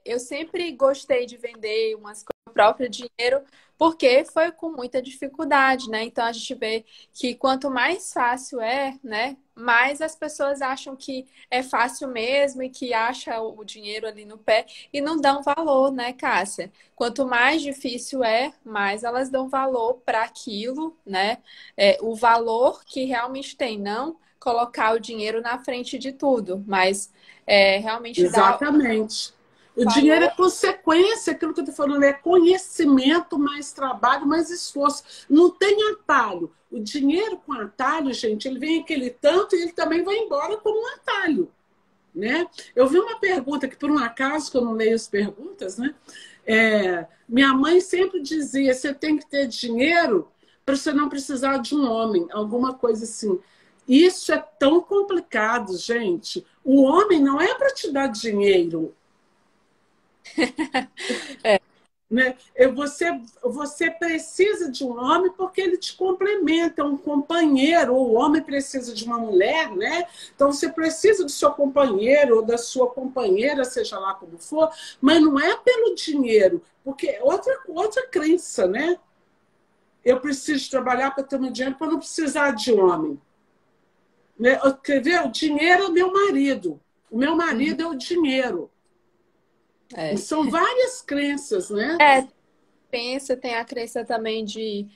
eu sempre gostei de vender umas coisas com o próprio dinheiro, porque foi com muita dificuldade, né? Então a gente vê que quanto mais fácil né? Mais as pessoas acham que é fácil mesmo e que acha o dinheiro ali no pé e não dão valor, né, Cássia? Quanto mais difícil mais elas dão valor para aquilo, né? O valor que realmente tem, não colocar o dinheiro na frente de tudo, mas realmente Exatamente. O dinheiro é consequência, aquilo que eu estou falando, é conhecimento, mais trabalho, mais esforço. Não tem atalho. O dinheiro com atalho, gente, ele vem aquele tanto e ele também vai embora como um atalho. Né? Eu vi uma pergunta que, por um acaso, que eu não leio as perguntas, né? Minha mãe sempre dizia, você tem que ter dinheiro para você não precisar de um homem, alguma coisa assim. Isso é tão complicado, gente. O homem não é para te dar dinheiro. Né? Você precisa de um homem porque ele te complementa, é um companheiro. O homem precisa de uma mulher, né? Então você precisa do seu companheiro ou da sua companheira, seja lá como for, mas não é pelo dinheiro, porque é outra crença, né? Eu preciso trabalhar para ter meu dinheiro para não precisar de homem. Né? Quer ver? O dinheiro é meu marido. O meu marido é o dinheiro. E são várias crenças, né? Tem a crença também de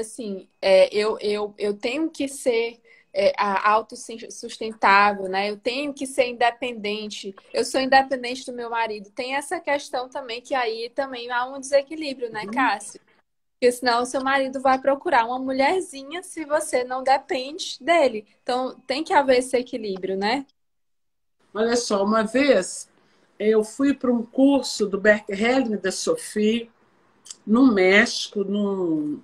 assim, eu tenho que ser autossustentável, né? Eu tenho que ser independente. Eu sou independente do meu marido. Tem essa questão também que aí também há um desequilíbrio, né, Cássio? Porque senão o seu marido vai procurar uma mulherzinha se você não depende dele. Então tem que haver esse equilíbrio, né? Olha só, uma vez eu fui para um curso do Berk Helling da Sophie, no México, num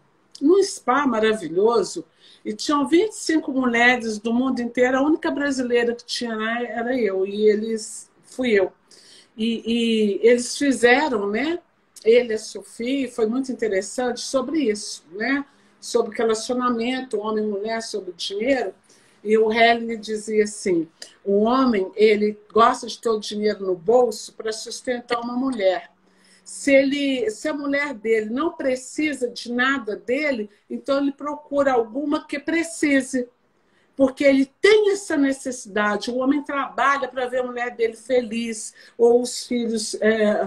spa maravilhoso, e tinham 25 mulheres do mundo inteiro, a única brasileira que tinha lá era eu, fui eu. E eles fizeram, né? Ele e a Sophie, foi muito interessante sobre isso, né? Sobre relacionamento, homem e mulher, sobre dinheiro. E o Helling dizia assim, o homem, ele gosta de ter o dinheiro no bolso para sustentar uma mulher. Se a mulher dele não precisa de nada dele, então ele procura alguma que precise. Porque ele tem essa necessidade. O homem trabalha para ver a mulher dele feliz, ou os filhos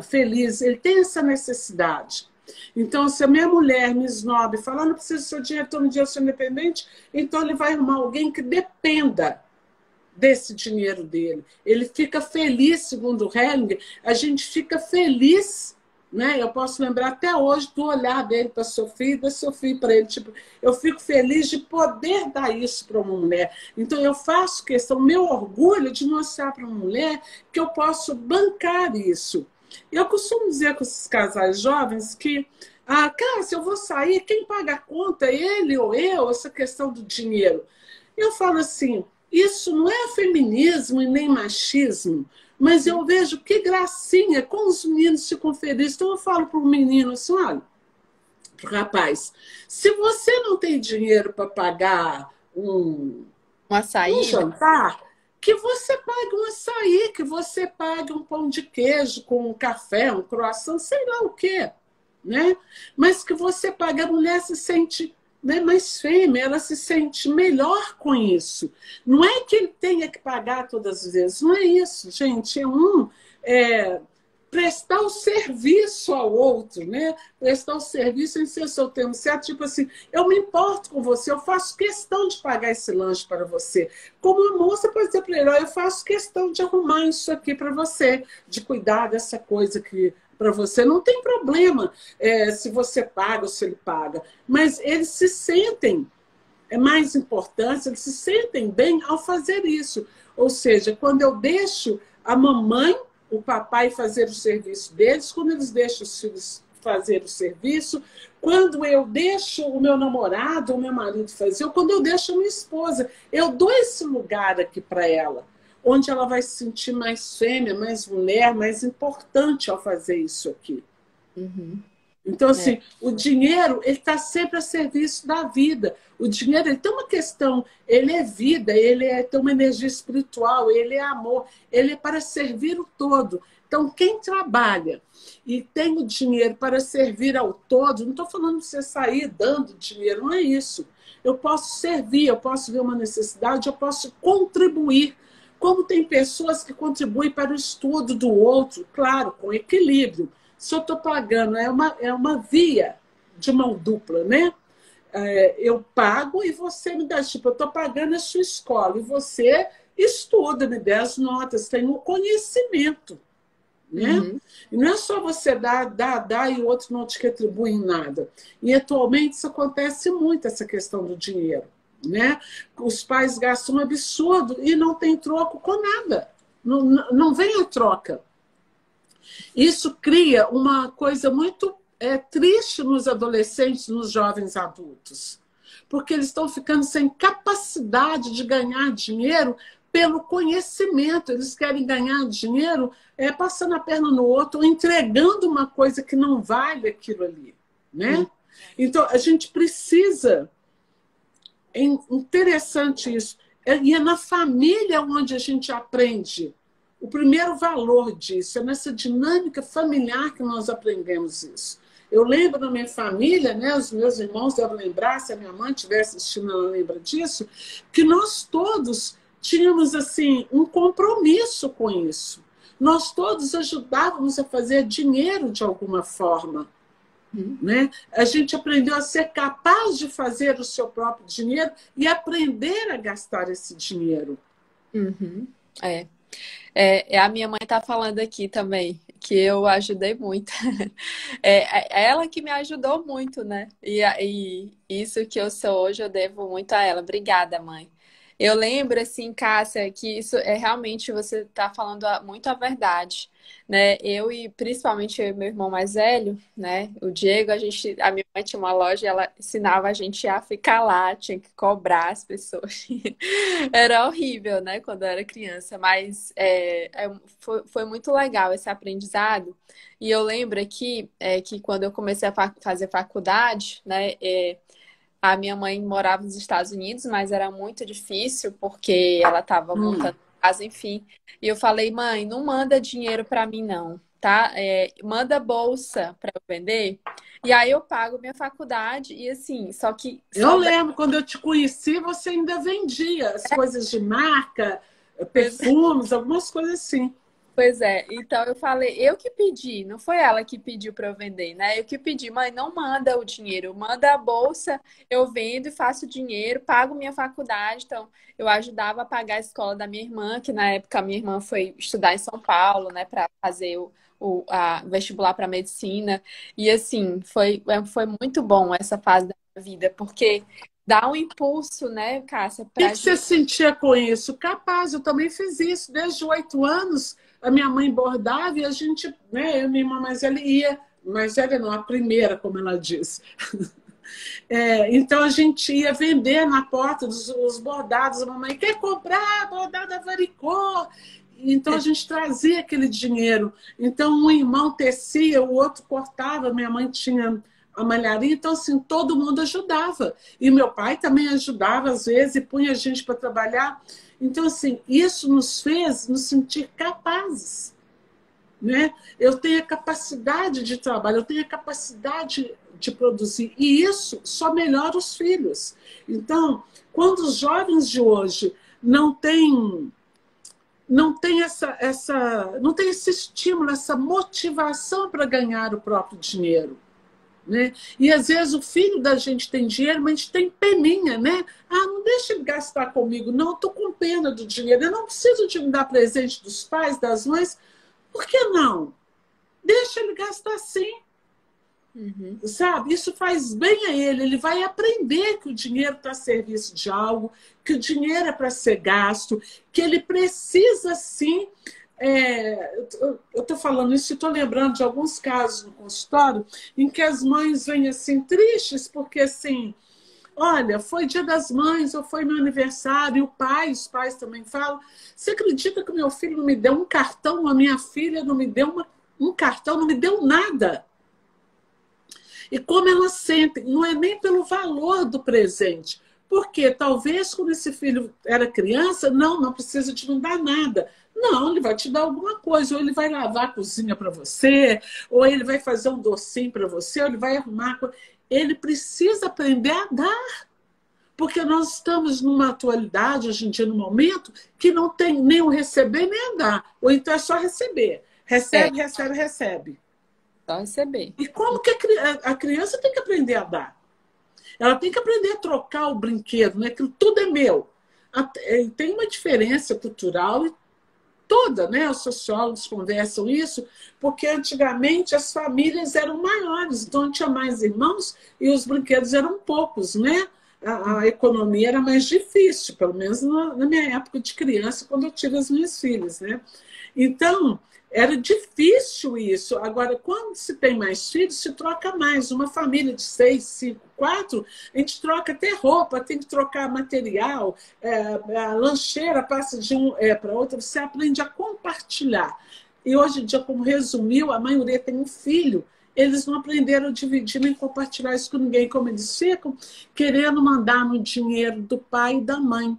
felizes. Ele tem essa necessidade. Então, se a minha mulher me esnobe, fala, não preciso do seu dinheiro, estou no dia, eu sou independente, então ele vai arrumar alguém que dependa. desse dinheiro dele. Ele fica feliz, segundo o Hellinger, a gente fica feliz, né? Eu posso lembrar até hoje do olhar dele para a Sofia e da Sofia para ele. Tipo, eu fico feliz de poder dar isso para uma mulher. Então, eu faço questão, meu orgulho de mostrar para uma mulher que eu posso bancar isso. Eu costumo dizer com esses casais jovens que, cara, se eu vou sair, quem paga a conta, ele ou eu, essa questão do dinheiro. Eu falo assim, isso não é feminismo e nem machismo, mas eu vejo que gracinha, como os meninos ficam felizes. Então eu falo para o menino assim, olha, para o rapaz, se você não tem dinheiro para pagar um açaí, jantar, que você pague um açaí, que você pague um pão de queijo com um café, um croissant, sei lá o quê, né? Mas que você pague, a mulher se sente, né, mais fêmea, ela se sente melhor com isso. Não é que ele tenha que pagar todas as vezes, não é isso, gente. Prestar o serviço ao outro, né? Prestar o serviço em ser seu termo certo, tipo assim, eu me importo com você, eu faço questão de pagar esse lanche para você. Como a moça pode dizer para ele, eu faço questão de arrumar isso aqui para você, de cuidar dessa coisa que para você. Não tem problema se você paga ou se ele paga, mas eles se sentem mais importantes, eles se sentem bem ao fazer isso. Ou seja, quando eu deixo a mamãe, o papai fazer o serviço deles, quando eles deixam os filhos fazer o serviço, quando eu deixo o meu namorado, o meu marido fazer, ou quando eu deixo a minha esposa, eu dou esse lugar aqui para ela, onde ela vai se sentir mais fêmea, mais mulher, mais importante ao fazer isso aqui. Uhum. Então, assim, o dinheiro, ele está sempre a serviço da vida. O dinheiro, ele tem uma questão, ele é vida, tem uma energia espiritual, ele é amor, ele é para servir o todo. Então, quem trabalha e tem o dinheiro para servir ao todo, não estou falando de você sair dando dinheiro, não é isso. Eu posso servir, eu posso ver uma necessidade, eu posso contribuir. Como tem pessoas que contribuem para o estudo do outro, claro, com equilíbrio. Se eu estou pagando, é uma via de mão dupla, né? Eu pago e você me dá, tipo, eu estou pagando a sua escola e você estuda, me dá as notas, tem o conhecimento, né? Uhum. E não é só você dar e o outro não te retribui em nada. E atualmente isso acontece muito, essa questão do dinheiro, né? Os pais gastam um absurdo e não tem troco com nada. Não vem a troca. Isso cria uma coisa muito triste nos adolescentes, nos jovens adultos, porque eles estão ficando sem capacidade de ganhar dinheiro pelo conhecimento. Eles querem ganhar dinheiro passando a perna no outro, ou entregando uma coisa que não vale aquilo ali, né? Então, a gente precisa... É interessante isso. E é na família onde a gente aprende o primeiro valor disso, é nessa dinâmica familiar que nós aprendemos isso. Eu lembro da minha família, né, os meus irmãos devem lembrar, se a minha mãe estiver assistindo, ela lembra disso, que nós todos tínhamos assim, um compromisso com isso. Nós todos ajudávamos a fazer dinheiro de alguma forma. Né? A gente aprendeu a ser capaz de fazer o seu próprio dinheiro e aprender a gastar esse dinheiro. Uhum. A minha mãe está falando aqui também, que eu ajudei muito. É ela que me ajudou muito, né? E isso que eu sou hoje, eu devo muito a ela. Obrigada, mãe. Eu lembro, assim, Cássia, que isso realmente você está falando muito a verdade, né? Principalmente eu e meu irmão mais velho, né? O Diego, a minha mãe tinha uma loja e ela ensinava a gente a ficar lá, tinha que cobrar as pessoas. Era horrível, né? Quando eu era criança, mas foi muito legal esse aprendizado. E eu lembro aqui que quando eu comecei a fazer faculdade, né? A minha mãe morava nos Estados Unidos, mas era muito difícil porque ela estava montando casa, enfim. E eu falei, mãe, não manda dinheiro para mim, não, tá? Manda bolsa para eu vender. E aí eu pago minha faculdade e assim, só que... Eu lembro, quando eu te conheci, você ainda vendia as coisas de marca, perfumes, algumas coisas assim. Pois é, então eu falei, eu que pedi, não foi ela que pediu para eu vender, né? Eu que pedi, mãe, não manda o dinheiro, manda a bolsa, eu vendo e faço dinheiro, pago minha faculdade. Então, eu ajudava a pagar a escola da minha irmã, que na época a minha irmã foi estudar em São Paulo, né, para fazer o vestibular para medicina. E assim, foi muito bom essa fase da minha vida, porque dá um impulso, né, Cássia, O que para que você gente. sentia com isso? Capaz, eu também fiz isso. Desde 8 anos, a minha mãe bordava e a gente, né, eu e minha irmã mais velha ia, mais velha não, a primeira, como ela disse. Então a gente ia vender na porta os bordados. A mamãe quer comprar bordada varicô. Então a gente trazia aquele dinheiro. Então um irmão tecia, o outro cortava. Minha mãe tinha a malharia. Então assim todo mundo ajudava. E meu pai também ajudava às vezes e punha a gente para trabalhar. Então assim isso nos fez nos sentir capazes, né? Eu tenho a capacidade de trabalho, eu tenho a capacidade de produzir. E isso só melhora os filhos. Então, quando os jovens de hoje não tem esse estímulo, essa motivação para ganhar o próprio dinheiro. Né? E às vezes o filho da gente tem dinheiro, mas a gente tem peninha, né? Ah, não deixa ele gastar comigo, não, estou com pena do dinheiro, eu não preciso de me dar presente dos pais, das mães. Por que não? Deixa ele gastar sim, Uhum. sabe? Isso faz bem a ele. Ele vai aprender que o dinheiro está a serviço de algo, que o dinheiro é para ser gasto, que ele precisa sim. Eu estou falando isso e estou lembrando de alguns casos no consultório em que as mães vêm assim tristes porque assim, olha, foi Dia das Mães ou foi meu aniversário, e os pais também falam. Você acredita que o meu filho não me deu um cartão, a minha filha não me deu um cartão, não me deu nada? E como elas sentem, não é nem pelo valor do presente. Porque talvez quando esse filho era criança, não precisa de não dar nada. Não, ele vai te dar alguma coisa, ou ele vai lavar a cozinha para você, ou ele vai fazer um docinho para você, ou ele vai arrumar. Ele precisa aprender a dar. Porque nós estamos numa atualidade, hoje em dia, no momento, que não tem nem o receber nem o dar. Ou então é só receber. É, Recebe, recebe, recebe. só receber. E como que a criança tem que aprender a dar? Ela tem que aprender a trocar o brinquedo, né? Aquilo tudo é meu. Tem uma diferença cultural toda, né? Os sociólogos conversam isso, porque antigamente as famílias eram maiores, então tinha mais irmãos e os brinquedos eram poucos, né? A economia era mais difícil, pelo menos na minha época de criança, quando eu tive as minhas filhas, né? Então, era difícil isso. Agora, quando se tem mais filhos, se troca mais. Uma família de 6, 5, 4, a gente troca até roupa, tem que trocar material, a lancheira passa de um para outro, você aprende a compartilhar. E hoje em dia, como resumiu, a maioria tem um filho, eles não aprenderam a dividir nem compartilhar isso com ninguém, como eles ficam querendo mandar no dinheiro do pai e da mãe.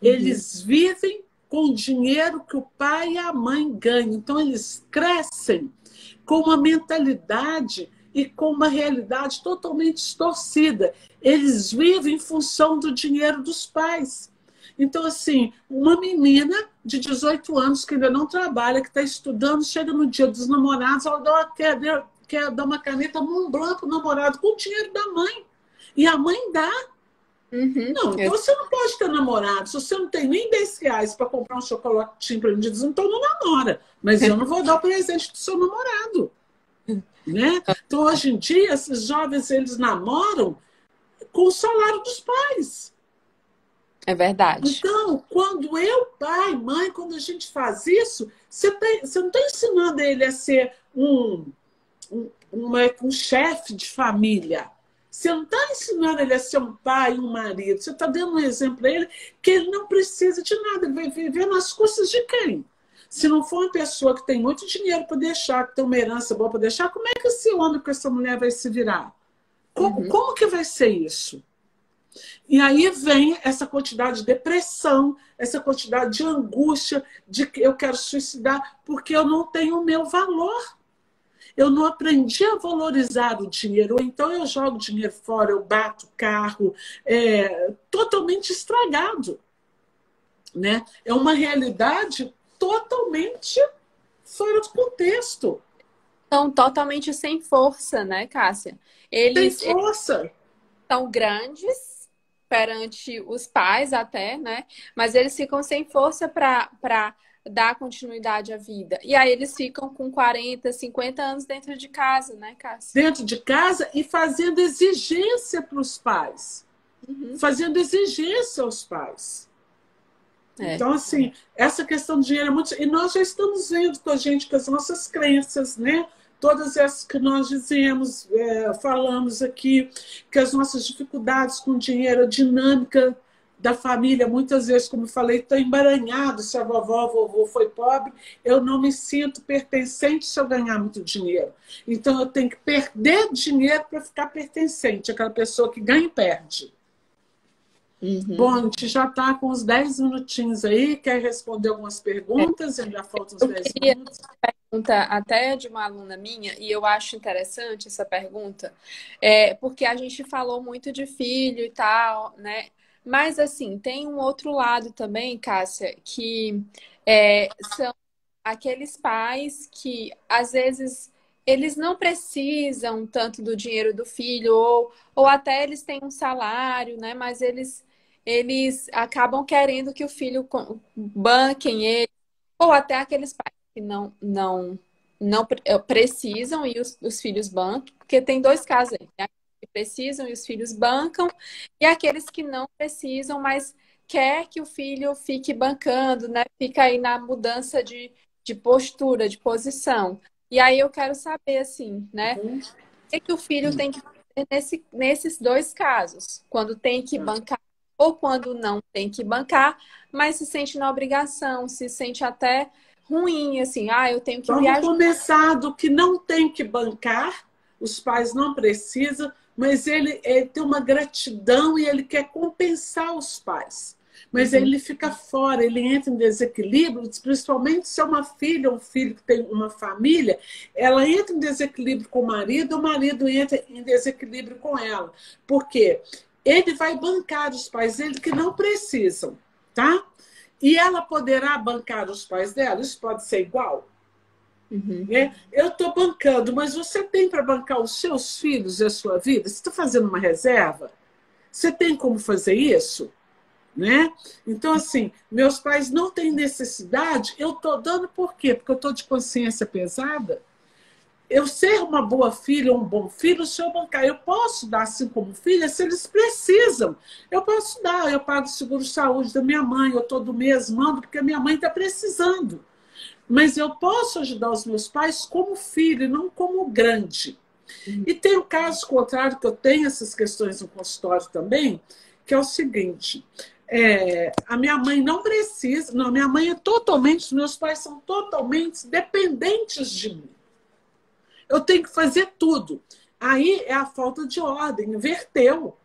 Eles vivem com o dinheiro que o pai e a mãe ganham. Então, eles crescem com uma mentalidade e com uma realidade totalmente distorcida. Eles vivem em função do dinheiro dos pais. Então, assim, uma menina de 18 anos que ainda não trabalha, que está estudando, chega no dia dos namorados, ela quer dar uma caneta Montblanc para o namorado com o dinheiro da mãe. E a mãe dá. Uhum. Não, então você não pode ter namorado. Se você não tem nem 10 reais para comprar um chocolatinho para ele, diz, então não namora. Mas eu não vou dar o presente do seu namorado. Né? Então, hoje em dia, esses jovens, eles namoram com o salário dos pais. É verdade. Então, quando eu, pai, mãe, quando a gente faz isso, você não está ensinando ele a ser um chefe de família. Você não está ensinando ele a ser um pai, um marido. Você está dando um exemplo para ele que ele não precisa de nada. Ele vai viver nas custas de quem? Se não for uma pessoa que tem muito dinheiro para deixar, que tem uma herança boa para deixar, como é que esse homem com essa mulher vai se virar? Como que vai ser isso? E aí vem essa quantidade de depressão, essa quantidade de angústia, de que eu quero suicidar porque eu não tenho o meu valor. Eu não aprendi a valorizar o dinheiro. Ou então eu jogo dinheiro fora, eu bato carro, totalmente estragado. Né? É uma realidade totalmente fora do contexto. Estão totalmente sem força, né, Cássia? Tem Eles força. são grandes perante os pais até, né? Mas eles ficam sem força para dar continuidade à vida. E aí eles ficam com 40, 50 anos dentro de casa, né, Cássia? Dentro de casa e fazendo exigência para os pais. Uhum. Fazendo exigência aos pais. É. Então, assim, essa questão do dinheiro é muito... E nós já estamos vendo com a gente, com as nossas crenças, né? Todas essas que nós dizemos, falamos aqui, que as nossas dificuldades com o dinheiro, a dinâmica da família, muitas vezes, como eu falei, está emaranhado. Se a vovó, o vovô foi pobre, eu não me sinto pertencente se eu ganhar muito dinheiro. Então, eu tenho que perder dinheiro para ficar pertencente. Aquela pessoa que ganha e perde. Uhum. Bom, a gente já está com uns 10 minutinhos aí. Quer responder algumas perguntas? Ainda faltam uns Eu 10 queria minutos. pergunta até de uma aluna minha, e eu acho interessante essa pergunta, porque a gente falou muito de filho e tal, né? Mas, assim, tem um outro lado também, Cássia, que são aqueles pais que, às vezes, eles não precisam tanto do dinheiro do filho, ou até eles têm um salário, né? Mas eles acabam querendo que o filho banquem ele, ou até aqueles pais que não precisam e os filhos bancam, porque tem dois casos aí, né? Aqueles que precisam e os filhos bancam, e aqueles que não precisam, mas quer que o filho fique bancando, né? Fica aí na mudança de postura, de posição. E aí eu quero saber, assim, né? O que o filho tem que fazer nesses dois casos? Quando tem que bancar ou quando não tem que bancar, mas se sente na obrigação, se sente até ruim, assim, eu tenho que Vamos viajar. começar do que não tem que bancar, os pais não precisam, mas ele tem uma gratidão e ele quer compensar os pais. Mas Uhum. ele fica fora, ele entra em desequilíbrio, principalmente se é uma filha ou um filho que tem uma família, ela entra em desequilíbrio com o marido entra em desequilíbrio com ela. Por quê? Ele vai bancar os pais dele que não precisam, tá? E ela poderá bancar os pais dela? Isso pode ser igual? Uhum. Né? Eu estou bancando, mas você tem para bancar os seus filhos e a sua vida? Você está fazendo uma reserva? Você tem como fazer isso? Né? Então, assim, meus pais não têm necessidade, eu estou dando por quê? Porque eu estou de consciência pesada. Eu ser uma boa filha ou um bom filho, se eu bancar, eu posso dar assim como filha, se eles precisam. Eu posso dar, eu pago o seguro-saúde da minha mãe, eu todo mês mando, porque a minha mãe está precisando. Mas eu posso ajudar os meus pais como filho, e não como grande. E tem o caso contrário, que eu tenho essas questões no consultório também, que é o seguinte: a minha mãe não precisa, não, minha mãe é totalmente, os meus pais são totalmente dependentes de mim. Eu tenho que fazer tudo. Aí é a falta de ordem, inverteu.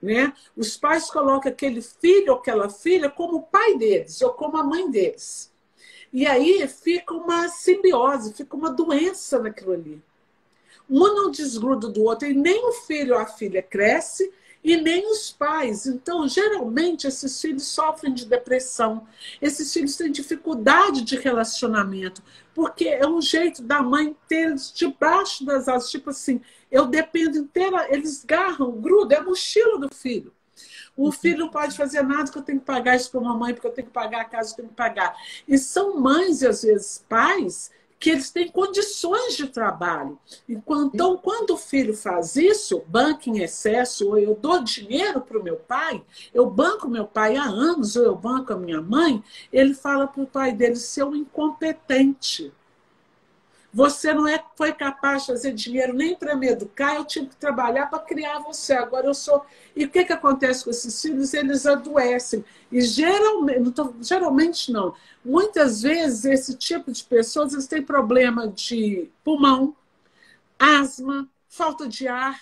Né? Os pais colocam aquele filho ou aquela filha como o pai deles ou como a mãe deles. E aí fica uma simbiose, fica uma doença naquilo ali. Um não desgruda do outro, e nem o filho ou a filha cresce, e nem os pais. Então, geralmente, esses filhos sofrem de depressão, esses filhos têm dificuldade de relacionamento, porque é um jeito da mãe ter eles debaixo das asas, tipo assim, eu dependo inteira, eles garram, grudam, é a mochila do filho. O filho não pode fazer nada, que eu tenho que pagar isso para a mamãe, porque eu tenho que pagar a casa, eu tenho que pagar. E são mães e, às vezes, pais que eles têm condições de trabalho. Então, quando o filho faz isso, banca em excesso, ou eu dou dinheiro para o meu pai, eu banco meu pai há anos, ou eu banco a minha mãe, ele fala para o pai dele, seu incompetente. Você não foi capaz de fazer dinheiro nem para me educar, eu tive que trabalhar para criar você. Agora eu sou... E o que acontece com esses filhos? Eles adoecem. E geralmente não. Muitas vezes esse tipo de pessoas eles têm problema de pulmão, asma, falta de ar,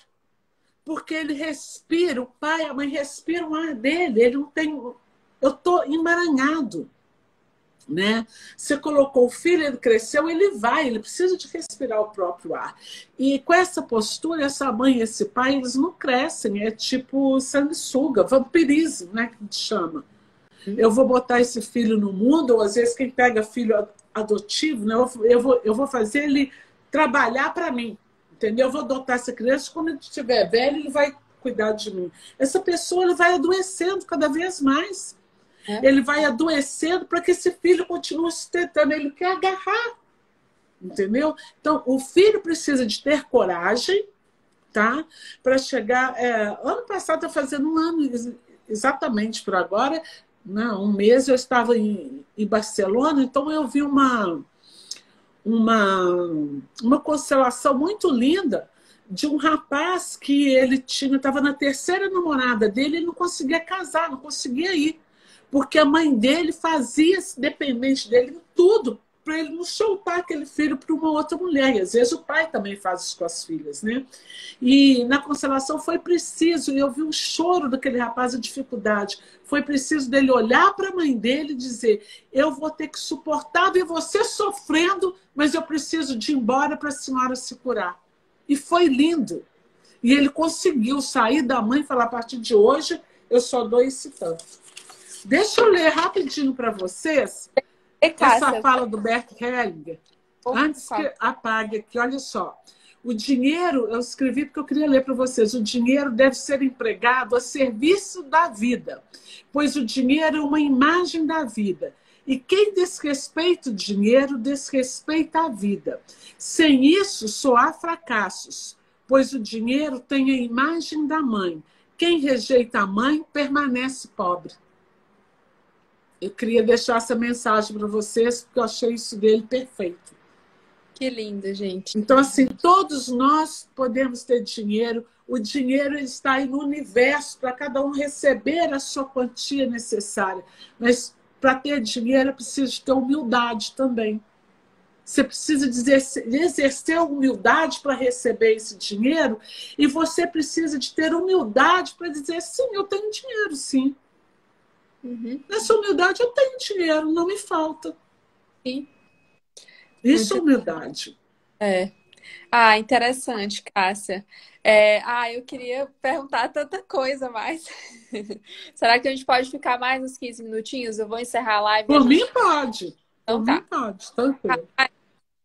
porque ele respira, o pai, a mãe respiram o ar dele, ele não tem... Eu estou emaranhado. Né? Você colocou o filho, ele cresceu, ele precisa de respirar o próprio ar. E com essa postura, essa mãe e esse pai, eles não crescem, é tipo sanguessuga, vampirismo, né, que a gente chama. Eu vou botar esse filho no mundo, ou às vezes quem pega filho adotivo, né? Eu vou fazer ele trabalhar para mim, entendeu? Eu vou adotar essa criança, quando ele estiver velho, ele vai cuidar de mim. Essa pessoa ele vai adoecendo cada vez mais. Ele vai adoecendo para que esse filho continue sustentando. Ele quer agarrar, entendeu? Então, o filho precisa de ter coragem, tá? Para chegar... ano passado, está fazendo um ano exatamente por agora, né? Um mês eu estava em Barcelona, então eu vi uma constelação muito linda de um rapaz que ele estava na terceira namorada dele, ele não conseguia casar, não conseguia ir, porque a mãe dele fazia dependente dele tudo para ele não soltar aquele filho para uma outra mulher. E às vezes o pai também faz isso com as filhas, né? E na constelação foi preciso, e eu vi o choro daquele rapaz, a dificuldade. Foi preciso dele olhar para a mãe dele e dizer: eu vou ter que suportar ver você sofrendo, mas eu preciso de ir embora para a senhora se curar. E foi lindo. E ele conseguiu sair da mãe e falar: a partir de hoje eu só dou esse tanto. Deixa eu ler rapidinho para vocês essa fala do Bert Hellinger, antes que apague aqui. Olha só. O dinheiro, eu escrevi porque eu queria ler para vocês. O dinheiro deve ser empregado a serviço da vida, pois o dinheiro é uma imagem da vida. E quem desrespeita o dinheiro, desrespeita a vida. Sem isso, só há fracassos, pois o dinheiro tem a imagem da mãe. Quem rejeita a mãe, permanece pobre. Eu queria deixar essa mensagem para vocês, porque eu achei isso dele perfeito. Que lindo, gente. Então, assim, todos nós podemos ter dinheiro. O dinheiro está aí no universo para cada um receber a sua quantia necessária. Mas para ter dinheiro é preciso ter humildade também. Você precisa exercer humildade para receber esse dinheiro, e você precisa de ter humildade para dizer: sim, eu tenho dinheiro, sim. Nessa humildade eu tenho dinheiro, não me falta. Sim. Isso é humildade. Interessante, Cássia. Eu queria perguntar tanta coisa mais. Será que a gente pode ficar mais uns 15 minutinhos? Eu vou encerrar a live. Por mim pode. Então, Por mim pode, tranquilo.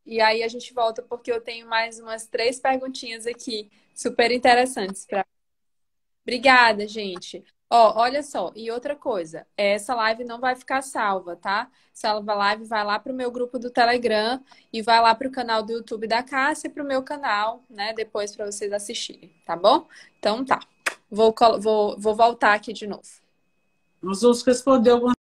E aí a gente volta, porque eu tenho mais umas 3 perguntinhas aqui, super interessantes. Obrigada, gente. Olha só, e outra coisa, essa live não vai ficar salva, tá? Essa live vai lá para o meu grupo do Telegram e vai lá para o canal do YouTube da Cássia e para o meu canal, né? Depois para vocês assistirem, tá bom? Então tá. Vou voltar aqui de novo. Nós vamos responder algumas